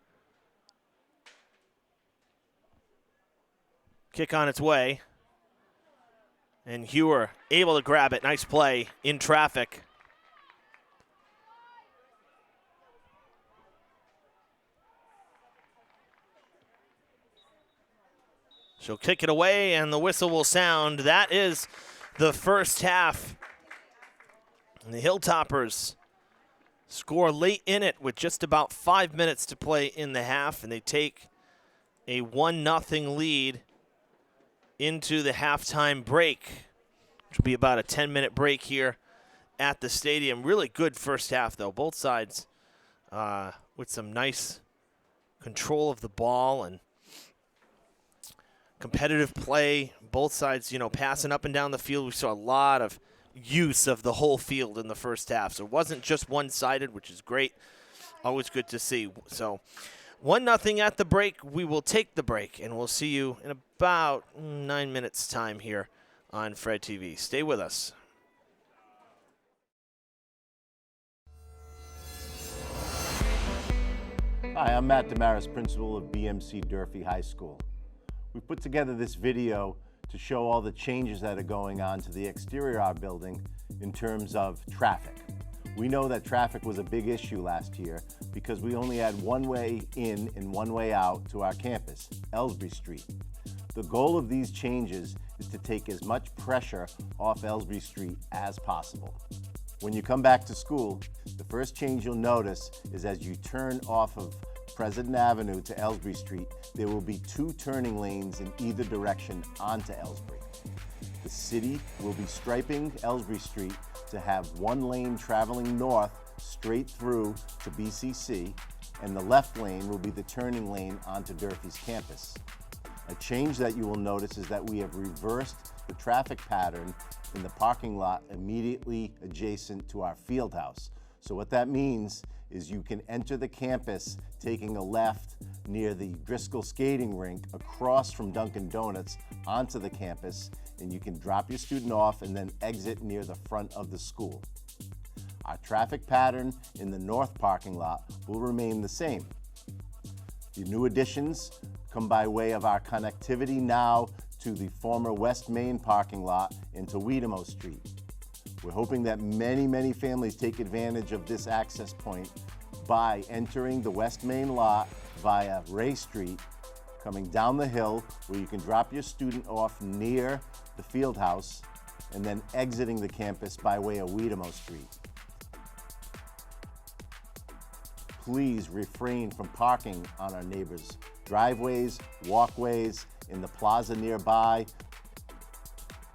Kick on its way. And Hewer able to grab it. Nice play in traffic. She'll kick it away, and the whistle will sound. That is the first half. And the Hilltoppers score late in it with just about 5 minutes to play in the half, and they take a 1-0 lead into the halftime break, which will be about a 10-minute break here at the stadium. Really good first half, though. Both sides with some nice control of the ball and competitive play. Both sides, passing up and down the field. We saw a lot of use of the whole field in the first half. So it wasn't just one-sided, which is great. Always good to see. So 1-0 at the break. We will take the break, and we'll see you in about 9 minutes' time here on Fred TV. Stay with us. Hi, I'm Matt Damaris, principal of BMC Durfee High School. We put together this video to show all the changes that are going on to the exterior of our building in terms of traffic. We know that traffic was a big issue last year because we only had one way in and one way out to our campus, Ellsbury Street. The goal of these changes is to take as much pressure off Ellsbury Street as possible. When you come back to school, the first change you'll notice is as you turn off of President Avenue to Ellsbury Street, there will be 2 turning lanes in either direction onto Ellsbury. The city will be striping Ellsbury Street to have 1 lane traveling north straight through to BCC and the left lane will be the turning lane onto Durfee's campus. A change that you will notice is that we have reversed the traffic pattern in the parking lot immediately adjacent to our field house. So what that means is you can enter the campus taking a left near the Driscoll skating rink across from Dunkin' Donuts onto the campus, and you can drop your student off and then exit near the front of the school. Our traffic pattern in the north parking lot will remain the same. The new additions come by way of our connectivity now to the former West Main parking lot into Wiedemoe Street. We're hoping that many families take advantage of this access point by entering the West Main lot via Ray Street, coming down the hill where you can drop your student off near the field house, and then exiting the campus by way of Wiedemoe Street. Please refrain from parking on our neighbors' driveways, walkways, in the plaza nearby.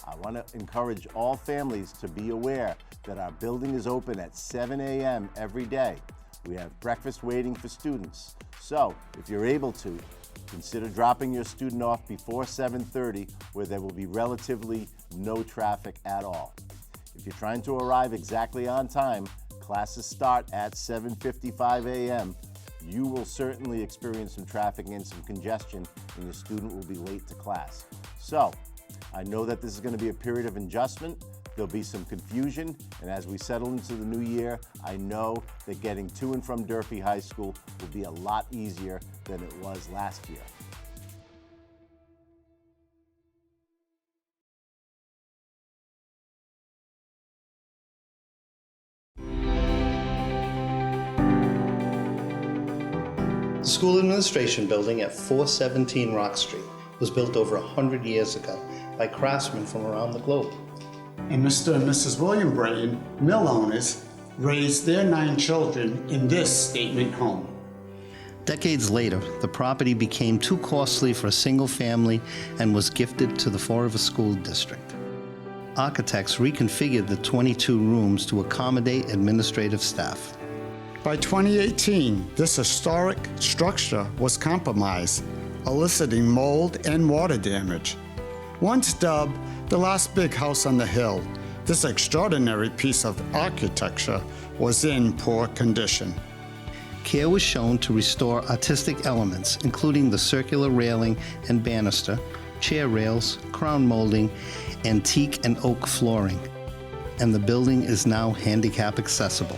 I want to encourage all families to be aware that our building is open at 7 a.m. every day. We have breakfast waiting for students. So if you're able to, consider dropping your student off before 7:30, where there will be relatively no traffic at all. If you're trying to arrive exactly on time, classes start at 7:55 a.m. You will certainly experience some traffic and some congestion, and your student will be late to class. So I know that this is going to be a period of adjustment. There'll be some confusion, and as we settle into the new year, I know that getting to and from Durfee High School will be a lot easier than it was last year. The School Administration Building at 417 Rock Street was built over 100 years ago by craftsmen from around the globe. And Mr. and Mrs. William Brayton, mill owners, raised their 9 children in this statement home. Decades later, the property became too costly for a single family and was gifted to the Fall River School District. Architects reconfigured the 22 rooms to accommodate administrative staff. By 2018, this historic structure was compromised, eliciting mold and water damage. Once dubbed the last big house on the hill, this extraordinary piece of architecture was in poor condition. Care was shown to restore artistic elements, including the circular railing and banister, chair rails, crown molding, antique and oak flooring. And the building is now handicap accessible.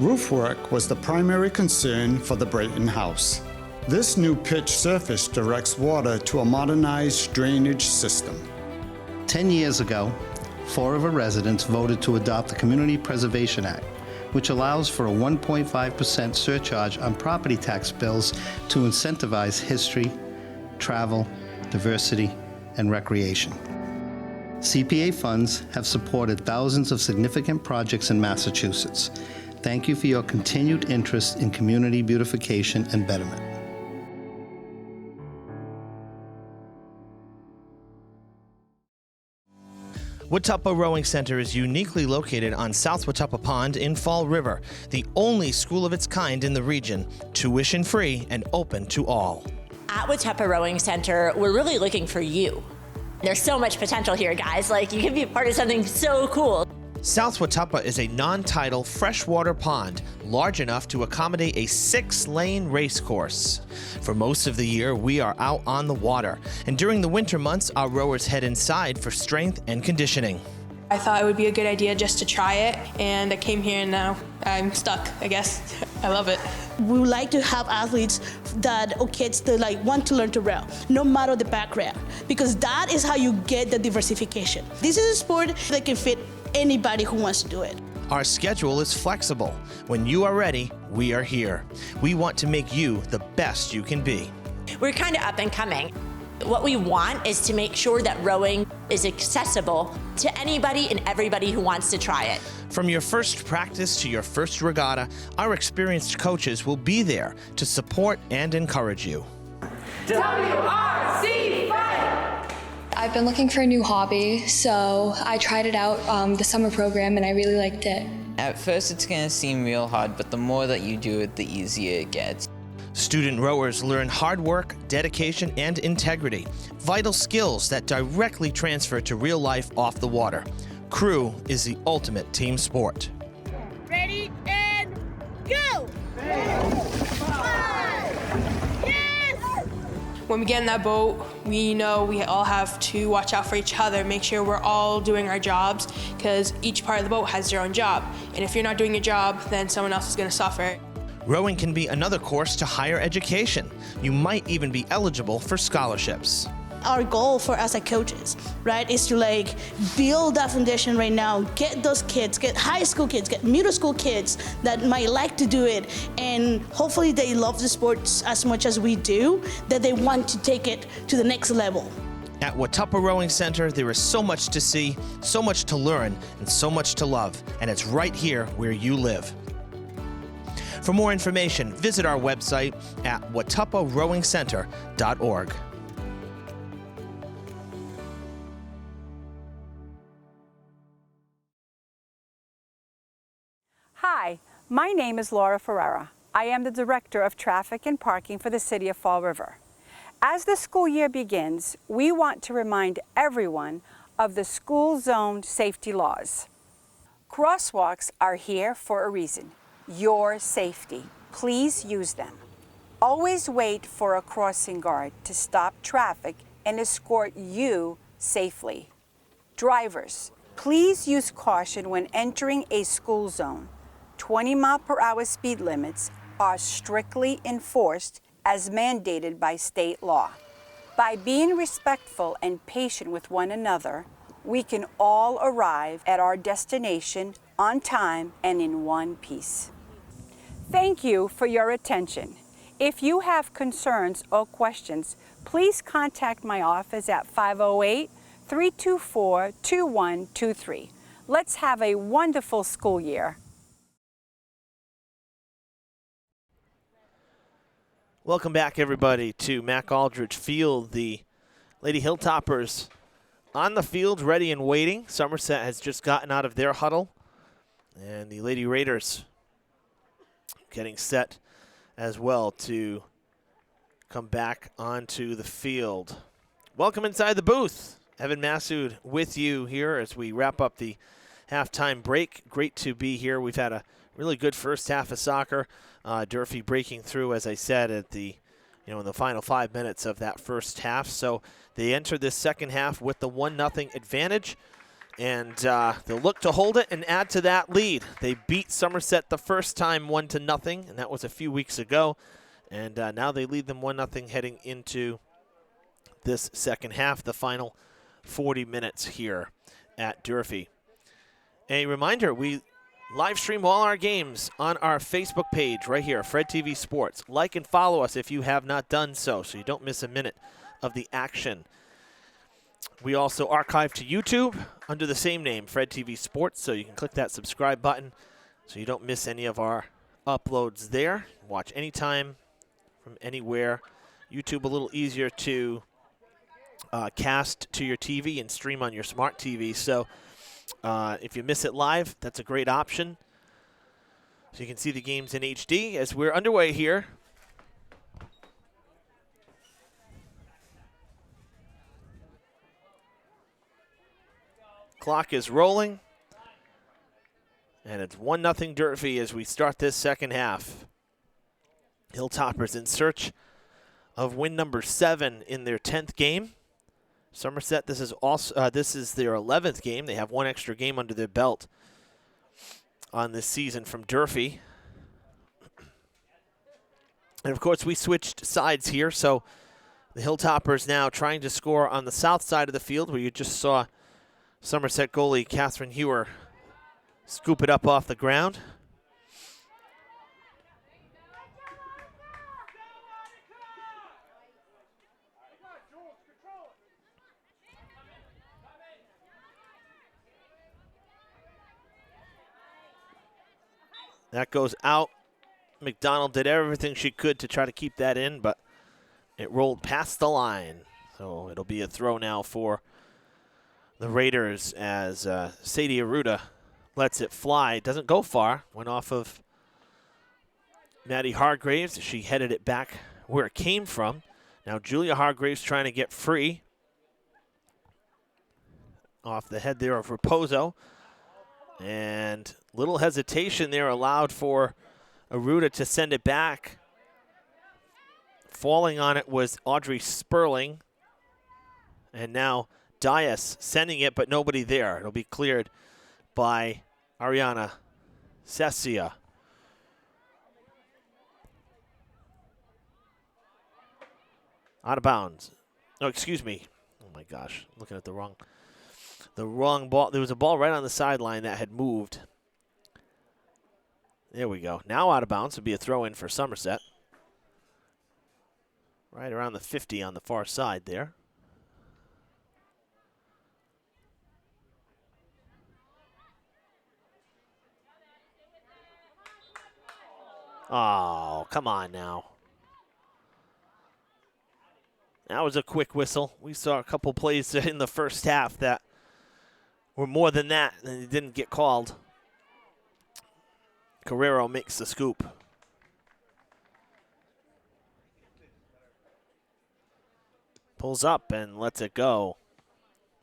Roof work was the primary concern for the Brayton house. This new pitch surface directs water to a modernized drainage system. 10 years ago, Fall River residents voted to adopt the Community Preservation Act, which allows for a 1.5% surcharge on property tax bills to incentivize history, travel, diversity, and recreation. CPA funds have supported thousands of significant projects in Massachusetts. Thank you for your continued interest in community beautification and betterment. Watapa Rowing Center is uniquely located on South Watapa Pond in Fall River, the only school of its kind in the region, tuition-free and open to all. At Watapa Rowing Center, we're really looking for you. There's so much potential here, guys. Like, you can be a part of something so cool. South Watapa is a non-tidal freshwater pond, large enough to accommodate a 6-lane race course. For most of the year, we are out on the water, and during the winter months, our rowers head inside for strength and conditioning. I thought it would be a good idea just to try it, and I came here and now I'm stuck, I guess. I love it. We would like to have athletes or kids that want to learn to row, no matter the background, because that is how you get the diversification. This is a sport that can fit anybody who wants to do it. Our schedule is flexible. When you are ready, we are here. We want to make you the best you can be. We're kind of up and coming. What we want is to make sure that rowing is accessible to anybody and everybody who wants to try it. From your first practice to your first regatta, our experienced coaches will be there to support and encourage you. WRC Fight! I've been looking for a new hobby, so I tried it out, the summer program, and I really liked it. At first it's going to seem real hard, but the more that you do it, the easier it gets. Student rowers learn hard work, dedication, and integrity, vital skills that directly transfer to real life off the water. Crew is the ultimate team sport. Ready and go! When we get in that boat, we know we all have to watch out for each other, make sure we're all doing our jobs, because each part of the boat has their own job. And if you're not doing your job, then someone else is going to suffer. Rowing can be another course to higher education. You might even be eligible for scholarships. Our goal for us as coaches, right, is to like build that foundation right now, get those kids, get high school kids, get middle school kids that might like to do it, and hopefully they love the sports as much as we do, that they want to take it to the next level. At Watapa Rowing Center, there is so much to see, so much to learn, and so much to love, and it's right here where you live. For more information, visit our website at wataparowingcenter.org. Hi, my name is Laura Ferreira. I am the Director of Traffic and Parking for the City of Fall River. As the school year begins, we want to remind everyone of the school zone safety laws. Crosswalks are here for a reason, your safety. Please use them. Always wait for a crossing guard to stop traffic and escort you safely. Drivers, please use caution when entering a school zone. 20-mile-per-hour speed limits are strictly enforced as mandated by state law. By being respectful and patient with one another, we can all arrive at our destination on time and in one piece. Thank you for your attention. If you have concerns or questions, please contact my office at 508-324-2123. Let's have a wonderful school year. Welcome back, everybody, to Mac Aldrich Field. The Lady Hilltoppers on the field, ready and waiting. Somerset has just gotten out of their huddle, and the Lady Raiders getting set as well to come back onto the field. Welcome inside the booth. Evan Massoud with you here as we wrap up the halftime break. Great to be here. We've had a really good first half of soccer. Durfee breaking through, as I said, at the, in the final 5 minutes of that first half. So they enter this second half with the 1-0 advantage, and they'll look to hold it and add to that lead. They beat Somerset the first time 1-0, and that was a few weeks ago. And now they lead them 1-0 heading into this second half, the final 40 minutes here at Durfee. A reminder, we live stream all our games on our Facebook page right here, Fred TV Sports. Like and follow us if you have not done so you don't miss a minute of the action. We also archive to YouTube under the same name, Fred TV Sports, so you can click that subscribe button so you don't miss any of our uploads there. Watch anytime from anywhere. YouTube a little easier to cast to your TV and stream on your smart TV. So if you miss it live, that's a great option. So you can see the games in HD as we're underway here. Clock is rolling. And it's 1-0 Durfee as we start this second half. Hilltoppers in search of win number 7 in their 10th game. Somerset, this is their 11th game. They have one extra game under their belt on this season from Durfee. And, of course, we switched sides here, so the Hilltoppers now trying to score on the south side of the field where you just saw Somerset goalie Catherine Hewer scoop it up off the ground. That goes out. McDonald did everything she could to try to keep that in, but it rolled past the line. So it'll be a throw now for the Raiders as Sadie Aruda lets it fly. It doesn't go far. Went off of Maddie Hargraves. She headed it back where it came from. Now Julia Hargraves trying to get free. Off the head there of Raposo. And little hesitation there allowed for Aruda to send it back. Falling on it was Audrey Sperling. And now Dias sending it, but nobody there. It'll be cleared by Ariana Sessia. Out of bounds. Oh, excuse me. Oh my gosh, looking at the wrong ball. There was a ball right on the sideline that had moved. There we go. Now out of bounds would be a throw in for Somerset. Right around the 50 on the far side there. Oh, come on now. That was a quick whistle. We saw a couple plays in the first half that were more than that, and it didn't get called. Carrero makes the scoop. Pulls up and lets it go.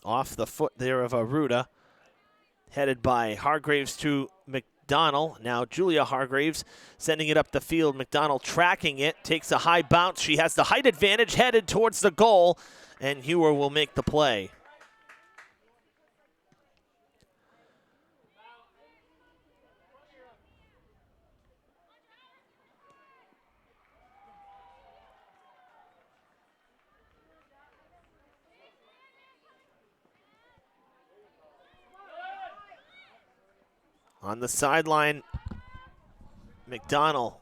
Off the foot there of Aruda. Headed by Hargraves to McDonald. Now Julia Hargraves sending it up the field. McDonald tracking it. Takes a high bounce. She has the height advantage headed towards the goal. And Hewer will make the play. On the sideline, McDonald.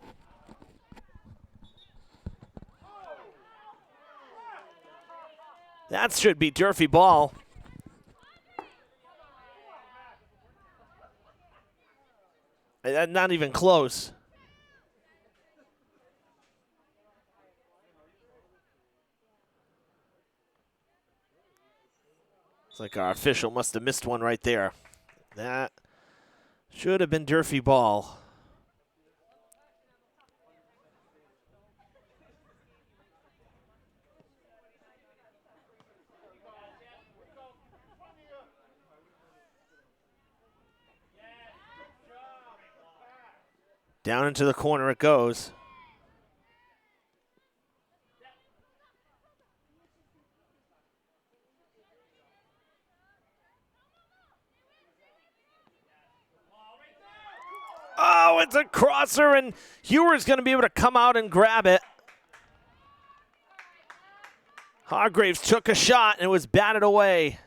That should be Durfee ball. Not even close. It's like our official must have missed one right there. That should have been Durfee ball. Down into the corner it goes. Oh, it's a crosser, and Hewer's going to be able to come out and grab it. Hargraves took a shot and it was batted away.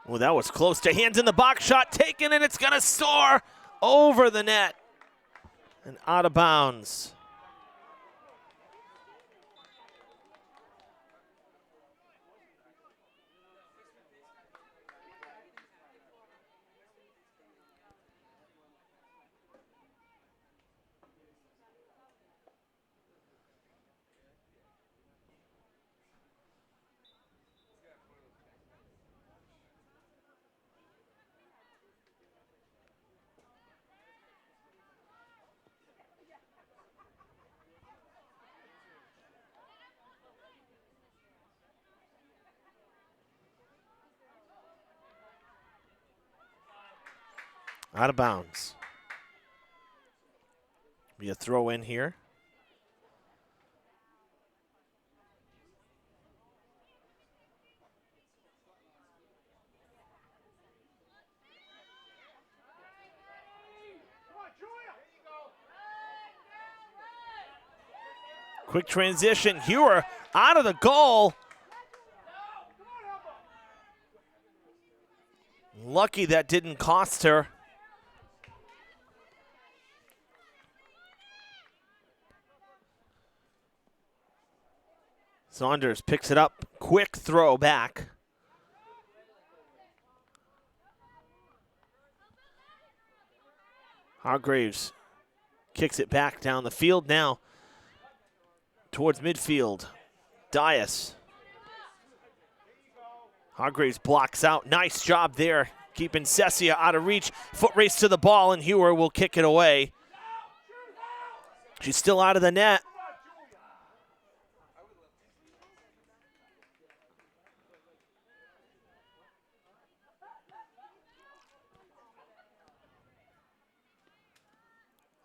Well, that was close to hands in the box, shot taken, and it's going to soar over the net and out of bounds. Out of bounds. Be a throw in here. Quick transition. Hewer out of the goal. Lucky that didn't cost her. Saunders picks it up. Quick throw back. Hargraves kicks it back down the field now towards midfield. Dias. Hargraves blocks out. Nice job there, keeping Sessia out of reach. Foot race to the ball, and Hewer will kick it away. She's still out of the net.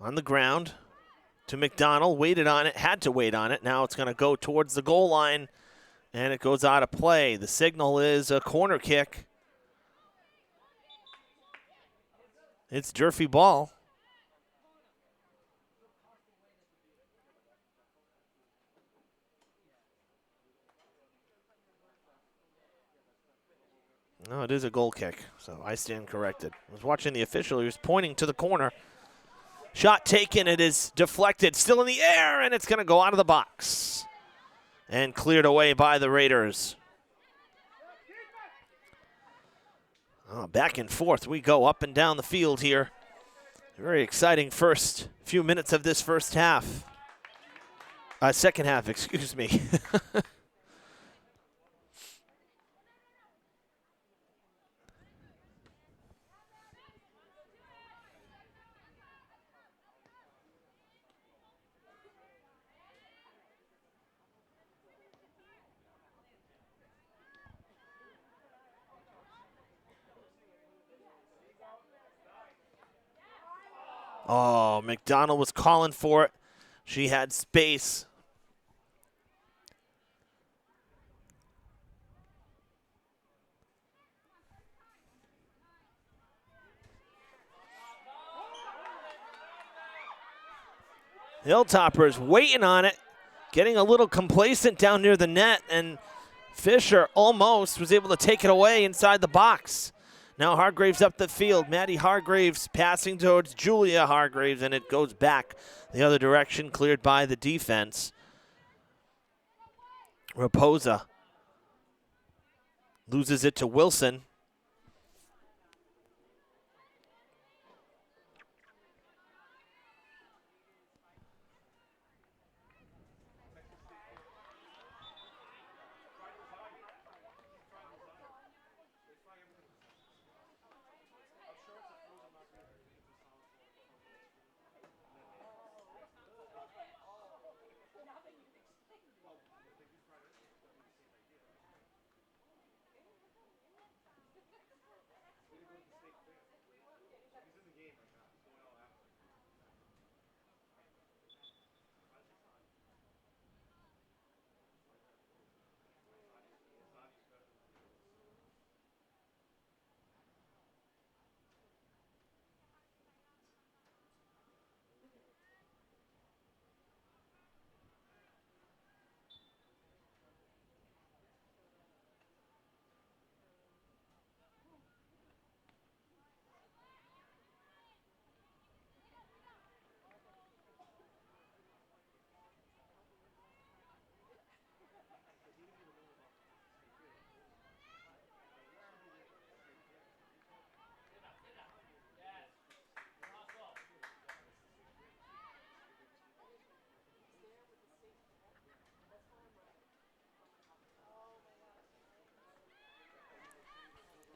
On the ground to McDonald, waited on it, had to wait on it. Now it's going to go towards the goal line, and it goes out of play. The signal is a corner kick. It's Durfee ball. No, it is a goal kick, so I stand corrected. I was watching the official. He was pointing to the corner. Shot taken. It is deflected. Still in the air, and it's going to go out of the box. And cleared away by the Raiders. Oh, back and forth we go, up and down the field here. Very exciting first few minutes of this first half. Second half, excuse me. Oh, McDonald was calling for it. She had space. Hilltoppers waiting on it, getting a little complacent down near the net, and Fisher almost was able to take it away inside the box. Now Hargraves up the field. Maddie Hargraves passing towards Julia Hargraves, and it goes back the other direction, cleared by the defense. Raposa loses it to Wilson.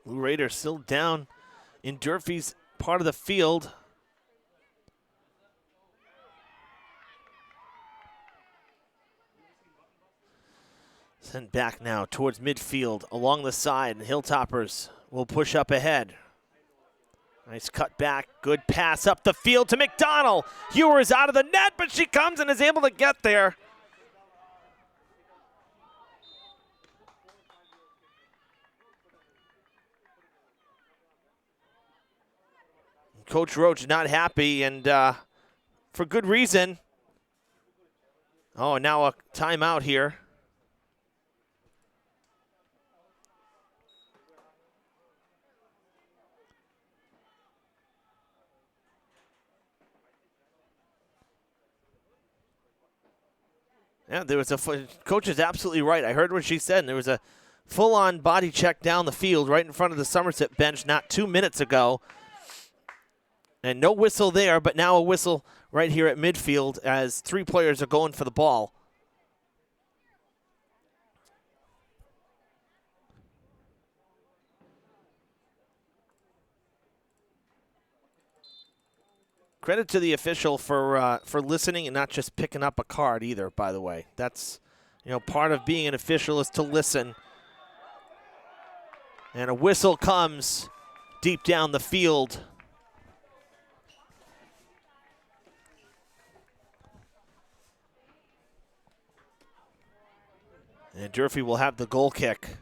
Blue Raiders still down in Durfee's part of the field. Sent back now towards midfield along the side, and Hilltoppers will push up ahead. Nice cut back, good pass up the field to McDonald. Hewer is out of the net, but she comes and is able to get there. Coach Roach not happy, and for good reason. Oh, now a timeout here. Yeah, there was coach is absolutely right. I heard what she said, and there was a full-on body check down the field right in front of the Somerset bench not 2 minutes ago. And no whistle there, but now a whistle right here at midfield as 3 players are going for the ball. Credit to the official for listening and not just picking up a card either, by the way. That's, part of being an official is to listen. And a whistle comes deep down the field. And Durfee will have the goal kick.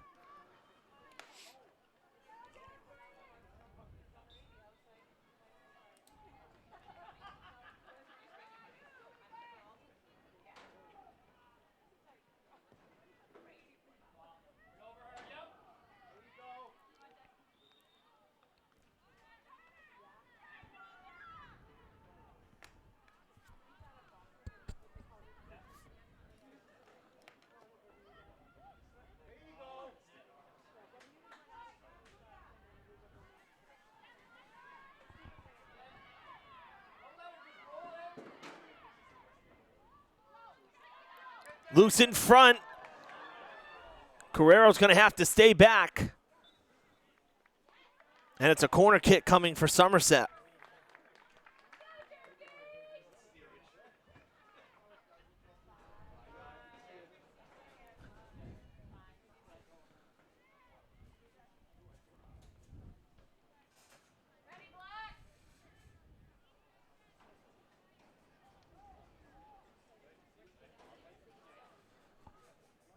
Loose in front. Carrero's going to have to stay back. And it's a corner kick coming for Somerset.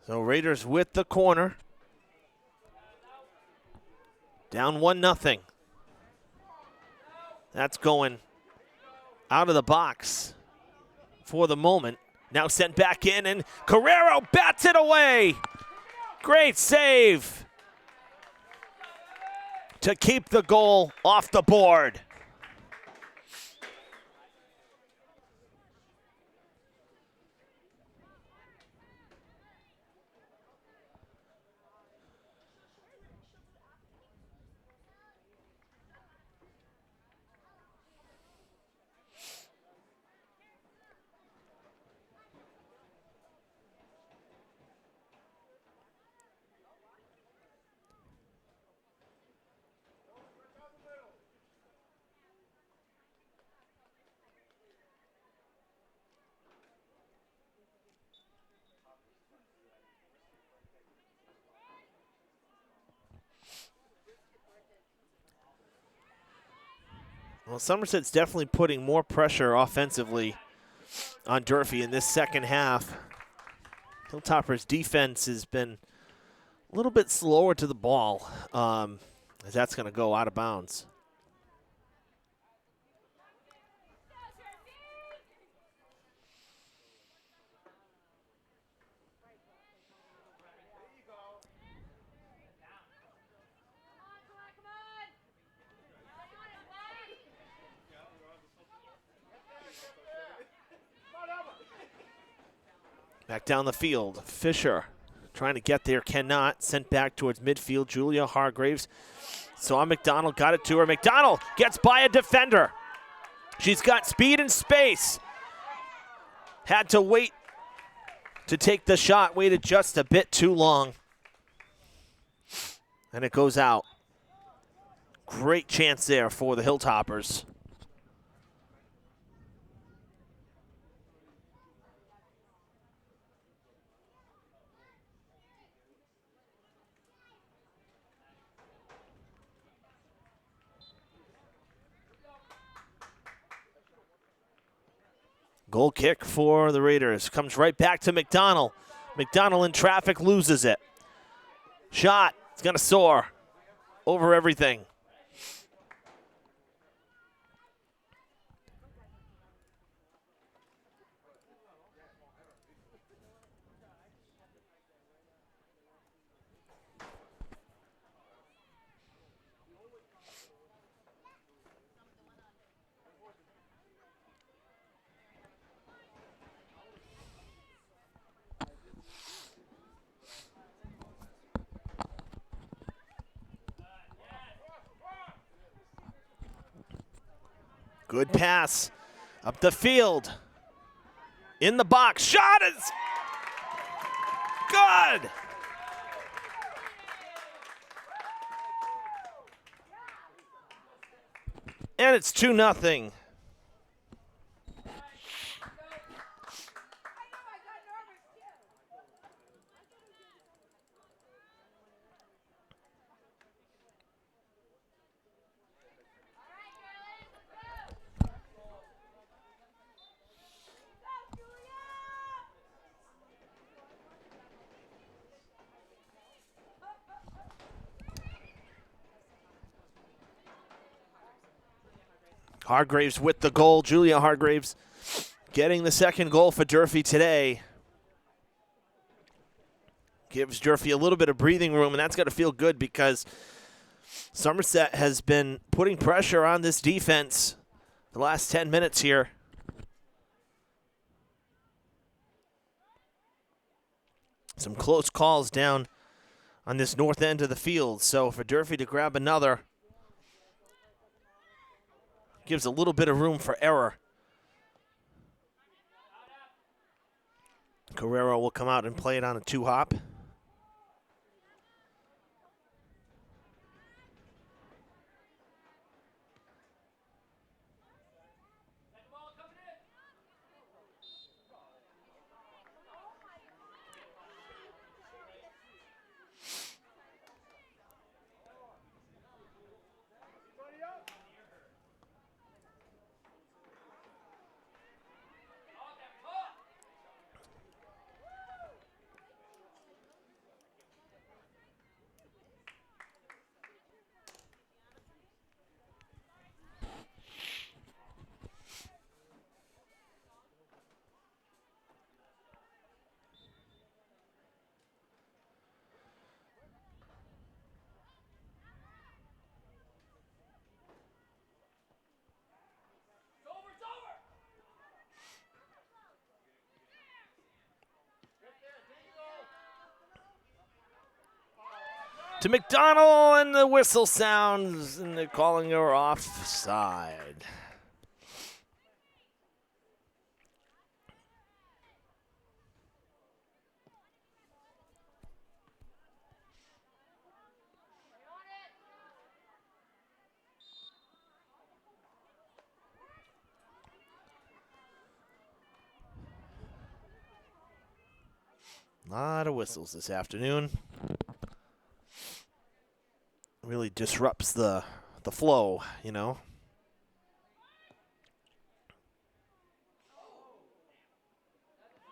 So Raiders with the corner. Down 1-0. That's going out of the box for the moment. Now sent back in, and Carrero bats it away. Great save to keep the goal off the board. Well, Somerset's definitely putting more pressure offensively on Durfee in this second half. Hilltopper's defense has been a little bit slower to the ball, as that's going to go out of bounds. Back down the field, Fisher trying to get there, cannot. Sent back towards midfield, Julia Hargraves. Saw McDonald, got it to her. McDonald gets by a defender. She's got speed and space. Had to wait to take the shot, waited just a bit too long. And it goes out. Great chance there for the Hilltoppers. Goal kick for the Raiders. Comes right back to McDonald. McDonald in traffic, loses it. Shot. It's going to soar over everything. Good pass up the field. In the box. Shot is good. And it's 2-0. Hargraves with the goal. Julia Hargraves getting the second goal for Durfee today. Gives Durfee a little bit of breathing room, and that's got to feel good because Somerset has been putting pressure on this defense the last 10 minutes here. Some close calls down on this north end of the field, so for Durfee to grab another gives a little bit of room for error. Carrero will come out and play it on a 2-hop. To McDonald, and the whistle sounds, and they're calling her offside. A lot of whistles this afternoon. Really disrupts the flow, you know.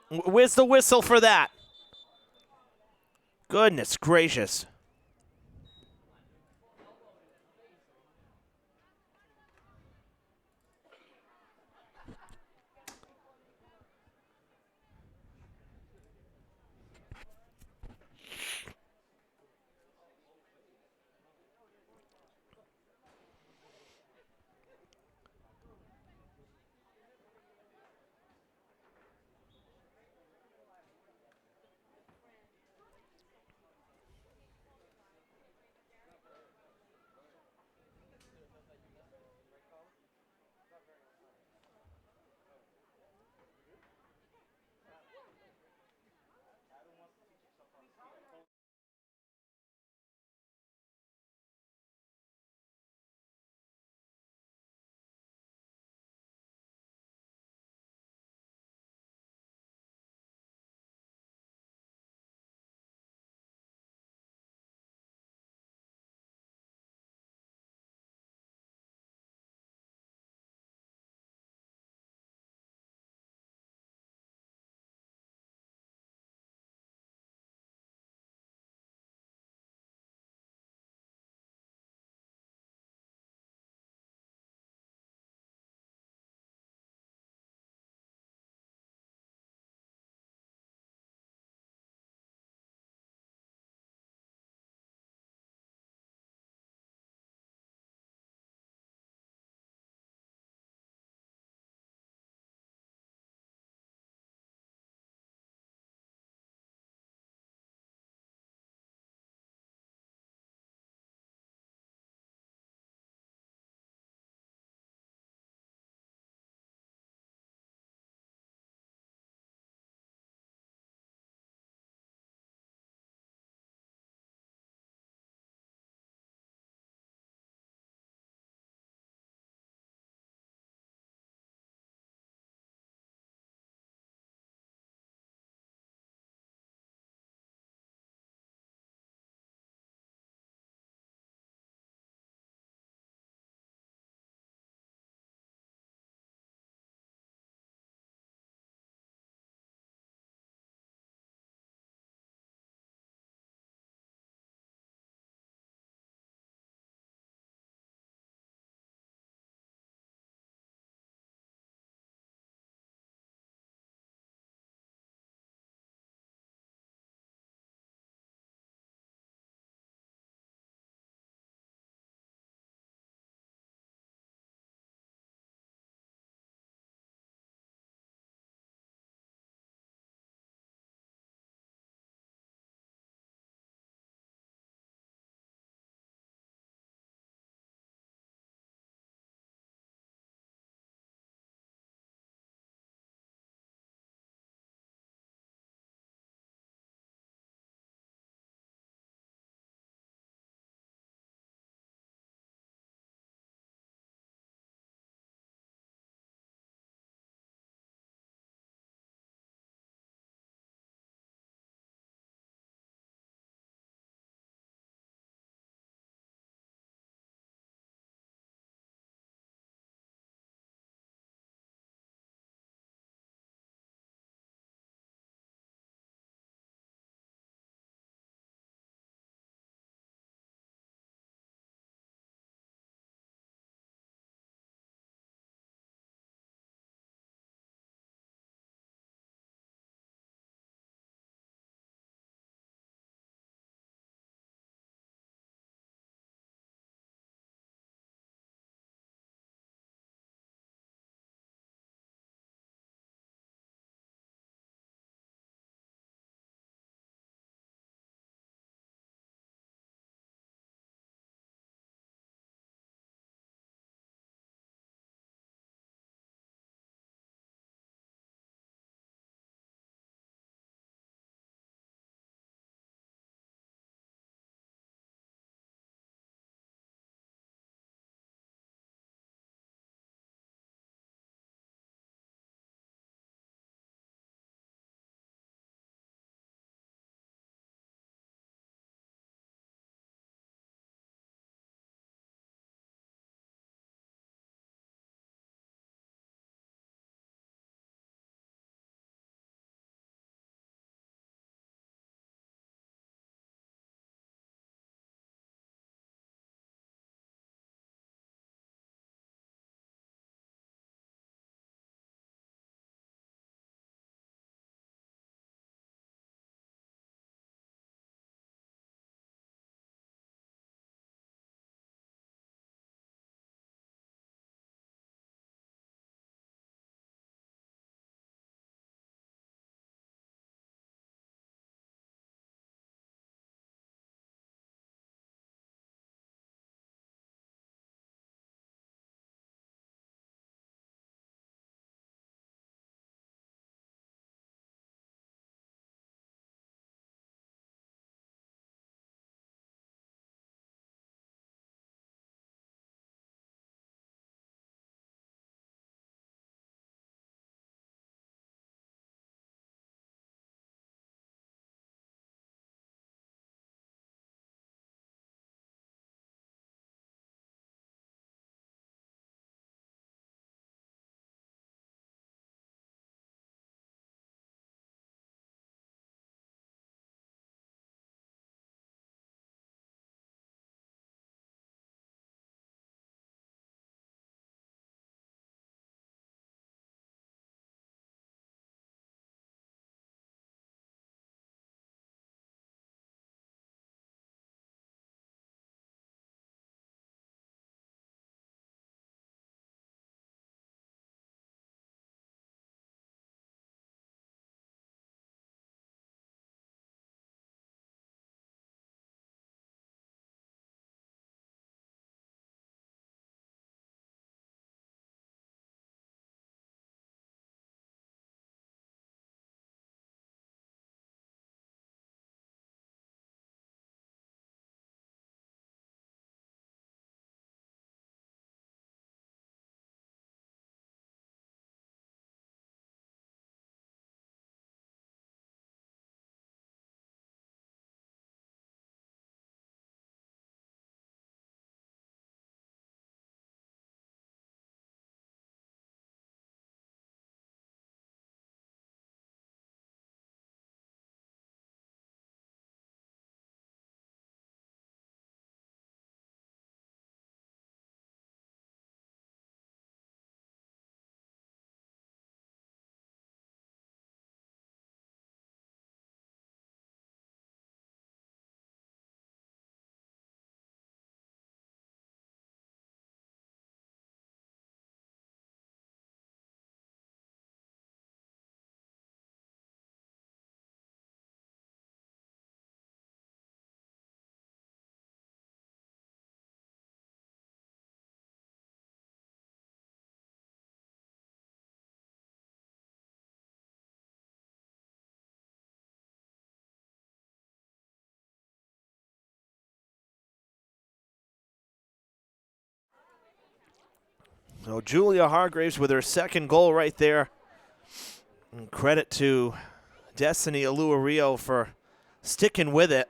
Where's the whistle for that? Goodness gracious. So Julia Hargraves with her second goal right there. And credit to Destiny Aluario for sticking with it.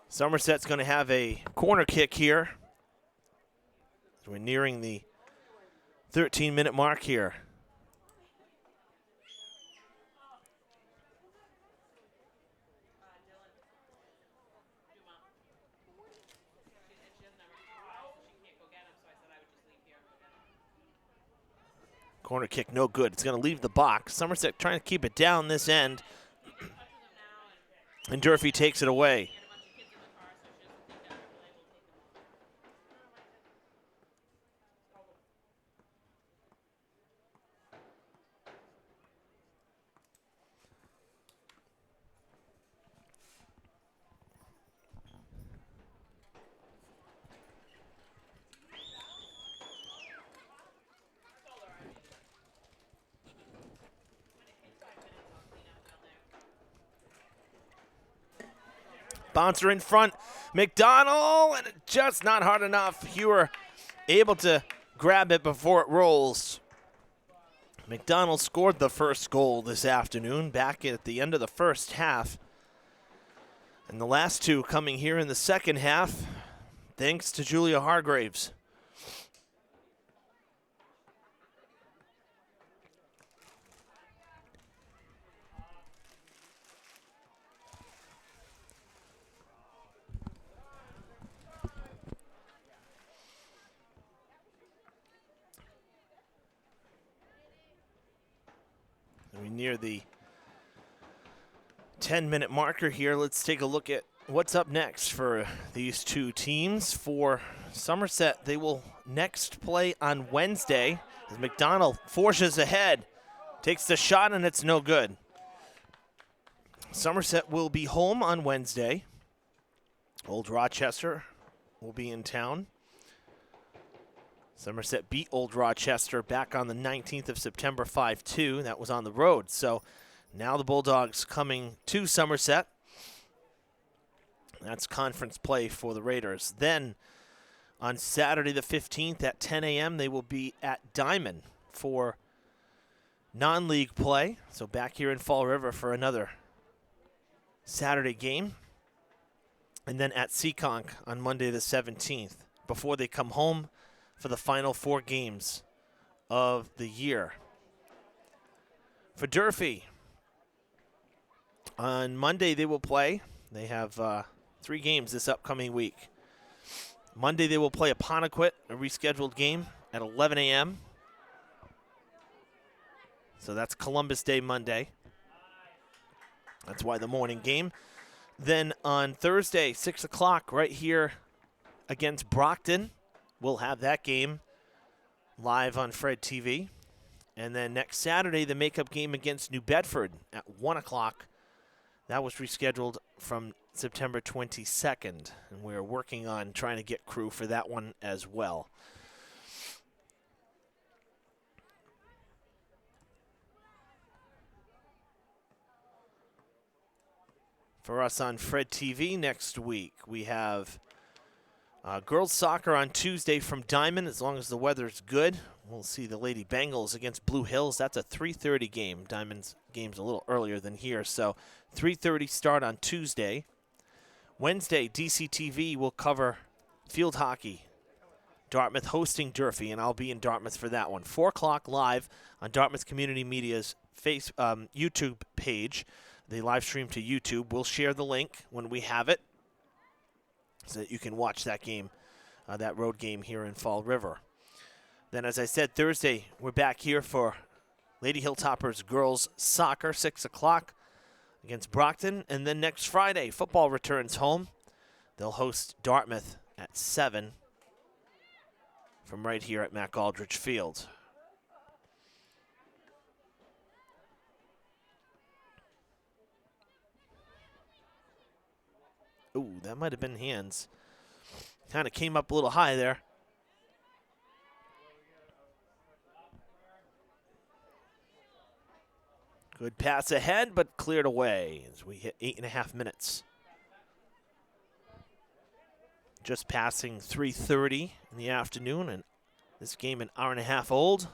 Somerset's going to have a corner kick here. We're nearing the 13-minute mark here. Corner kick, no good. It's going to leave the box. Somerset trying to keep it down this end. And Durfee takes it away. Bouncer in front, McDonald, and just not hard enough. Hewer able to grab it before it rolls. McDonald scored the first goal this afternoon back at the end of the first half. And the last two coming here in the second half, thanks to Julia Hargraves. We near the 10-minute marker here. Let's take a look at what's up next for these two teams. For Somerset, they will next play on Wednesday as McDonald forces ahead, takes the shot, and it's no good. Somerset will be home on Wednesday. Old Rochester will be in town. Somerset beat Old Rochester back on the 19th of September 5-2. That was on the road. So now the Bulldogs coming to Somerset. That's conference play for the Raiders. Then on Saturday the 15th at 10 a.m., they will be at Diamond for non-league play. So back here in Fall River for another Saturday game. And then at Seekonk on Monday the 17th before they come home for the final 4 games of the year. For Durfee, on Monday they will play. They have 3 games this upcoming week. Monday they will play Apponequet, a rescheduled game at 11 a.m. So that's Columbus Day Monday. That's why the morning game. Then on Thursday, 6 o'clock, right here against Brockton. We'll have that game live on Fred TV. And then next Saturday, the makeup game against New Bedford at 1 o'clock. That was rescheduled from September 22nd. And we're working on trying to get crew for that one as well. For us on Fred TV next week, we have girls soccer on Tuesday from Diamond, as long as the weather's good. We'll see the Lady Bengals against Blue Hills. That's a 3:30 game. Diamond's game's a little earlier than here, so 3:30 start on Tuesday. Wednesday, DCTV will cover field hockey. Dartmouth hosting Durfee, and I'll be in Dartmouth for that one. 4 o'clock live on Dartmouth Community Media's YouTube page. They live stream to YouTube. We'll share the link when we have it so that you can watch that game, that road game here in Fall River. Then, as I said, Thursday, we're back here for Lady Hilltoppers girls soccer, 6 o'clock against Brockton. And then next Friday, football returns home. They'll host Dartmouth at 7 from right here at Mac Aldrich Field. Ooh, that might have been hands. Kind of came up a little high there. Good pass ahead, but cleared away as we hit 8.5 minutes. Just passing 3:30 in the afternoon, and this game an hour and a half old.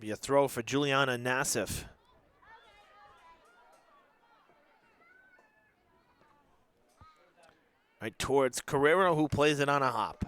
Be a throw for Juliana Nassif. Right towards Carrera, who plays it on a hop.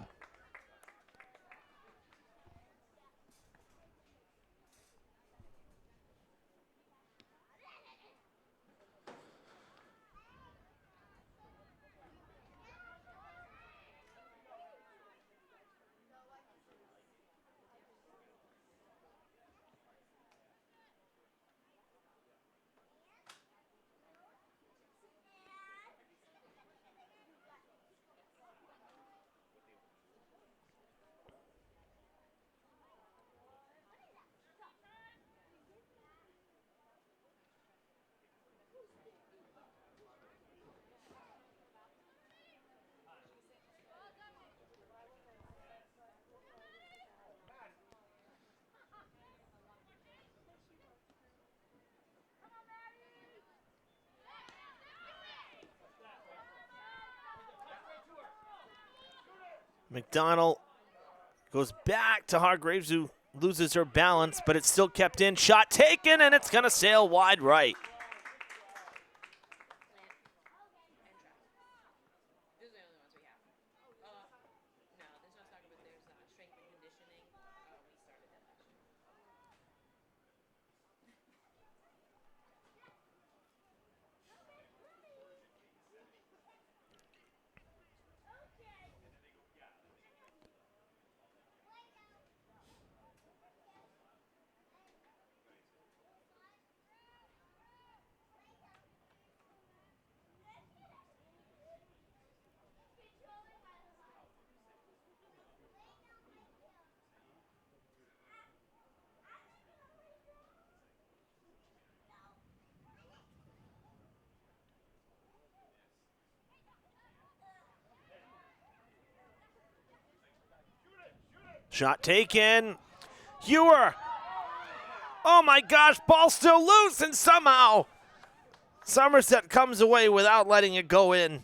McDonald goes back to Hargraves, who loses her balance, but it's still kept in. Shot taken, and it's going to sail wide right. Shot taken. Ewer. Oh my gosh, ball still loose, and somehow Somerset comes away without letting it go in.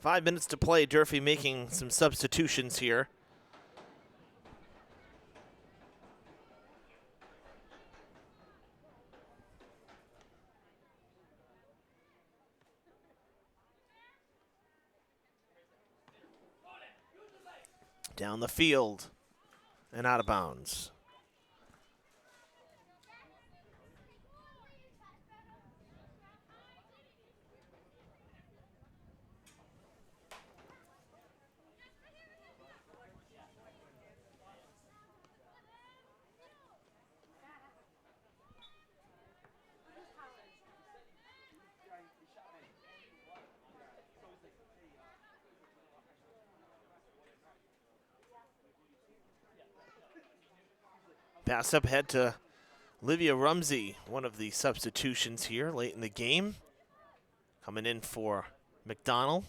Five minutes to play. Durfee making some substitutions here. Down the field and out of bounds. Pass up ahead to Olivia Rumsey, one of the substitutions here late in the game. Coming in for McDonald.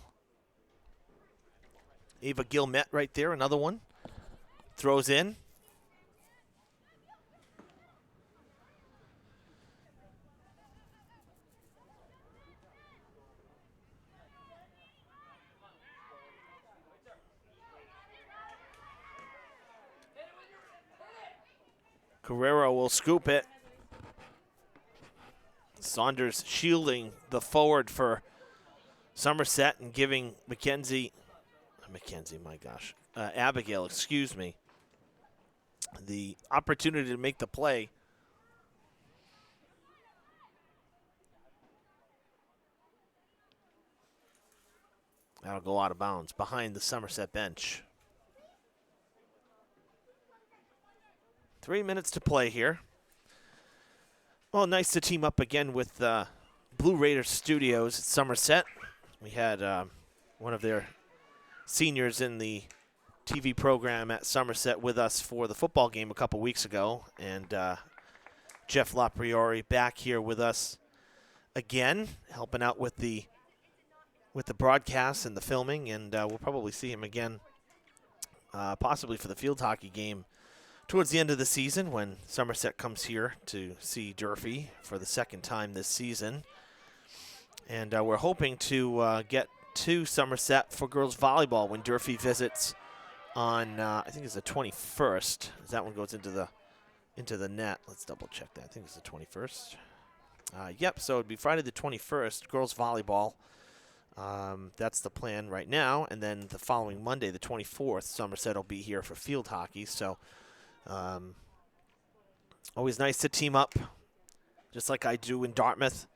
Ava Gilmet right there, another one. Throws in. Carrero will scoop it. Saunders shielding the forward for Somerset and giving Abigail, excuse me, the opportunity to make the play. That'll go out of bounds behind the Somerset bench. 3 minutes to play here. Well, nice to team up again with Blue Raiders Studios at Somerset. We had one of their seniors in the TV program at Somerset with us for the football game a couple weeks ago, and Jeff LaPriori back here with us again, helping out with the broadcast and the filming, and we'll probably see him again possibly for the field hockey game towards the end of the season when Somerset comes here to see Durfee for the second time this season. And we're hoping to get to Somerset for girls volleyball when Durfee visits on, I think it's the 21st. That one goes into the net. Let's double check that. I think it's the 21st. Yep, so it'd be Friday the 21st, girls volleyball. That's the plan right now. And then the following Monday, the 24th, Somerset will be here for field hockey. So always nice to team up, just like I do in Dartmouth,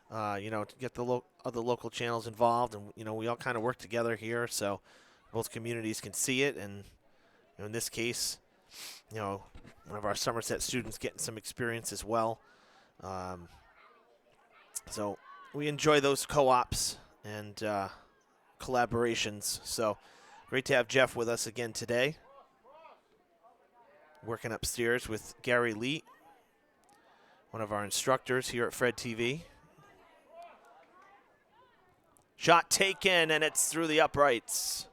to get the other local channels involved. And, we all kind of work together here so both communities can see it. And in this case, one of our Somerset students getting some experience as well. So we enjoy those co-ops and collaborations. So great to have Jeff with us again today. Working upstairs with Gary Lee, one of our instructors here at Fred TV. Shot taken, and it's through the uprights.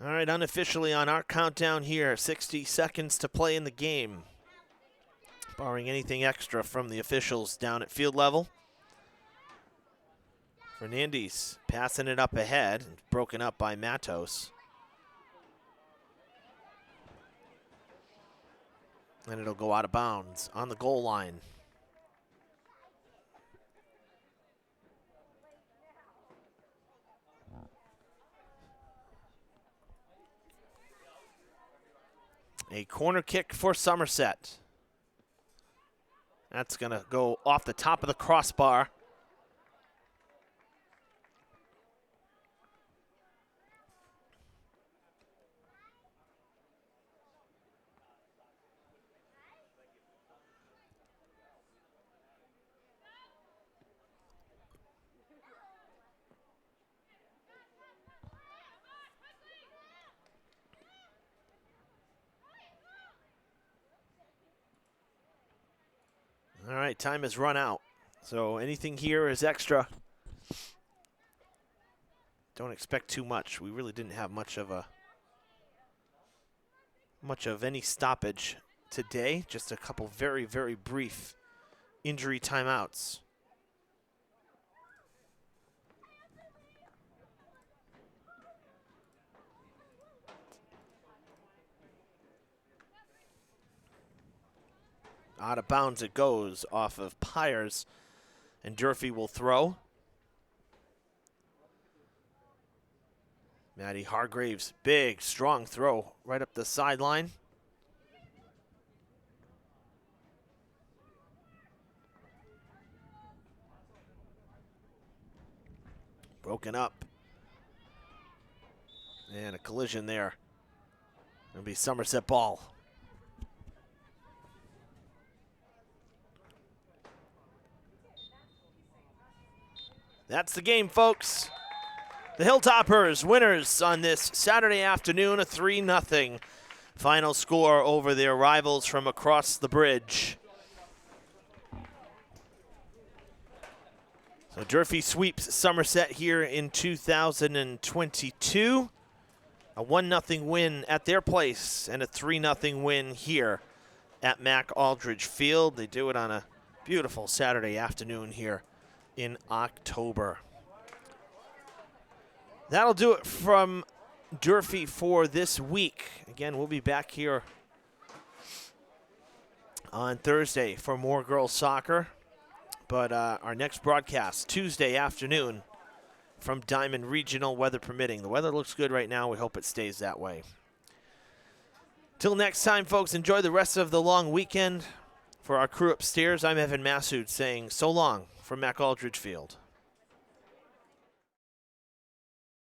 All right, unofficially on our countdown here, 60 seconds to play in the game. Barring anything extra from the officials down at field level. Fernandez passing it up ahead, broken up by Matos. And it'll go out of bounds on the goal line. A corner kick for Somerset. That's going to go off the top of the crossbar. All right, time has run out. So anything here is extra. Don't expect too much. We really didn't have much of any stoppage today. Just a couple very, very brief injury timeouts. Out of bounds it goes off of Pyers, and Durfee will throw. Maddie Hargraves, big, strong throw right up the sideline. Broken up. And a collision there. It'll be Somerset ball. That's the game, folks. The Hilltoppers winners on this Saturday afternoon, a 3-0 final score over their rivals from across the bridge. So Durfee sweeps Somerset here in 2022. A 1-0 win at their place and a 3-0 win here at Mac Aldridge Field. They do it on a beautiful Saturday afternoon here in October. That'll do it from Durfee for this week. Again, we'll be back here on Thursday for more girls soccer. But our next broadcast, Tuesday afternoon from Diamond Regional, weather permitting. The weather looks good right now. We hope it stays that way. Till next time, folks, enjoy the rest of the long weekend. For our crew upstairs, I'm Evan Massoud saying so long from Mac Aldridge Field.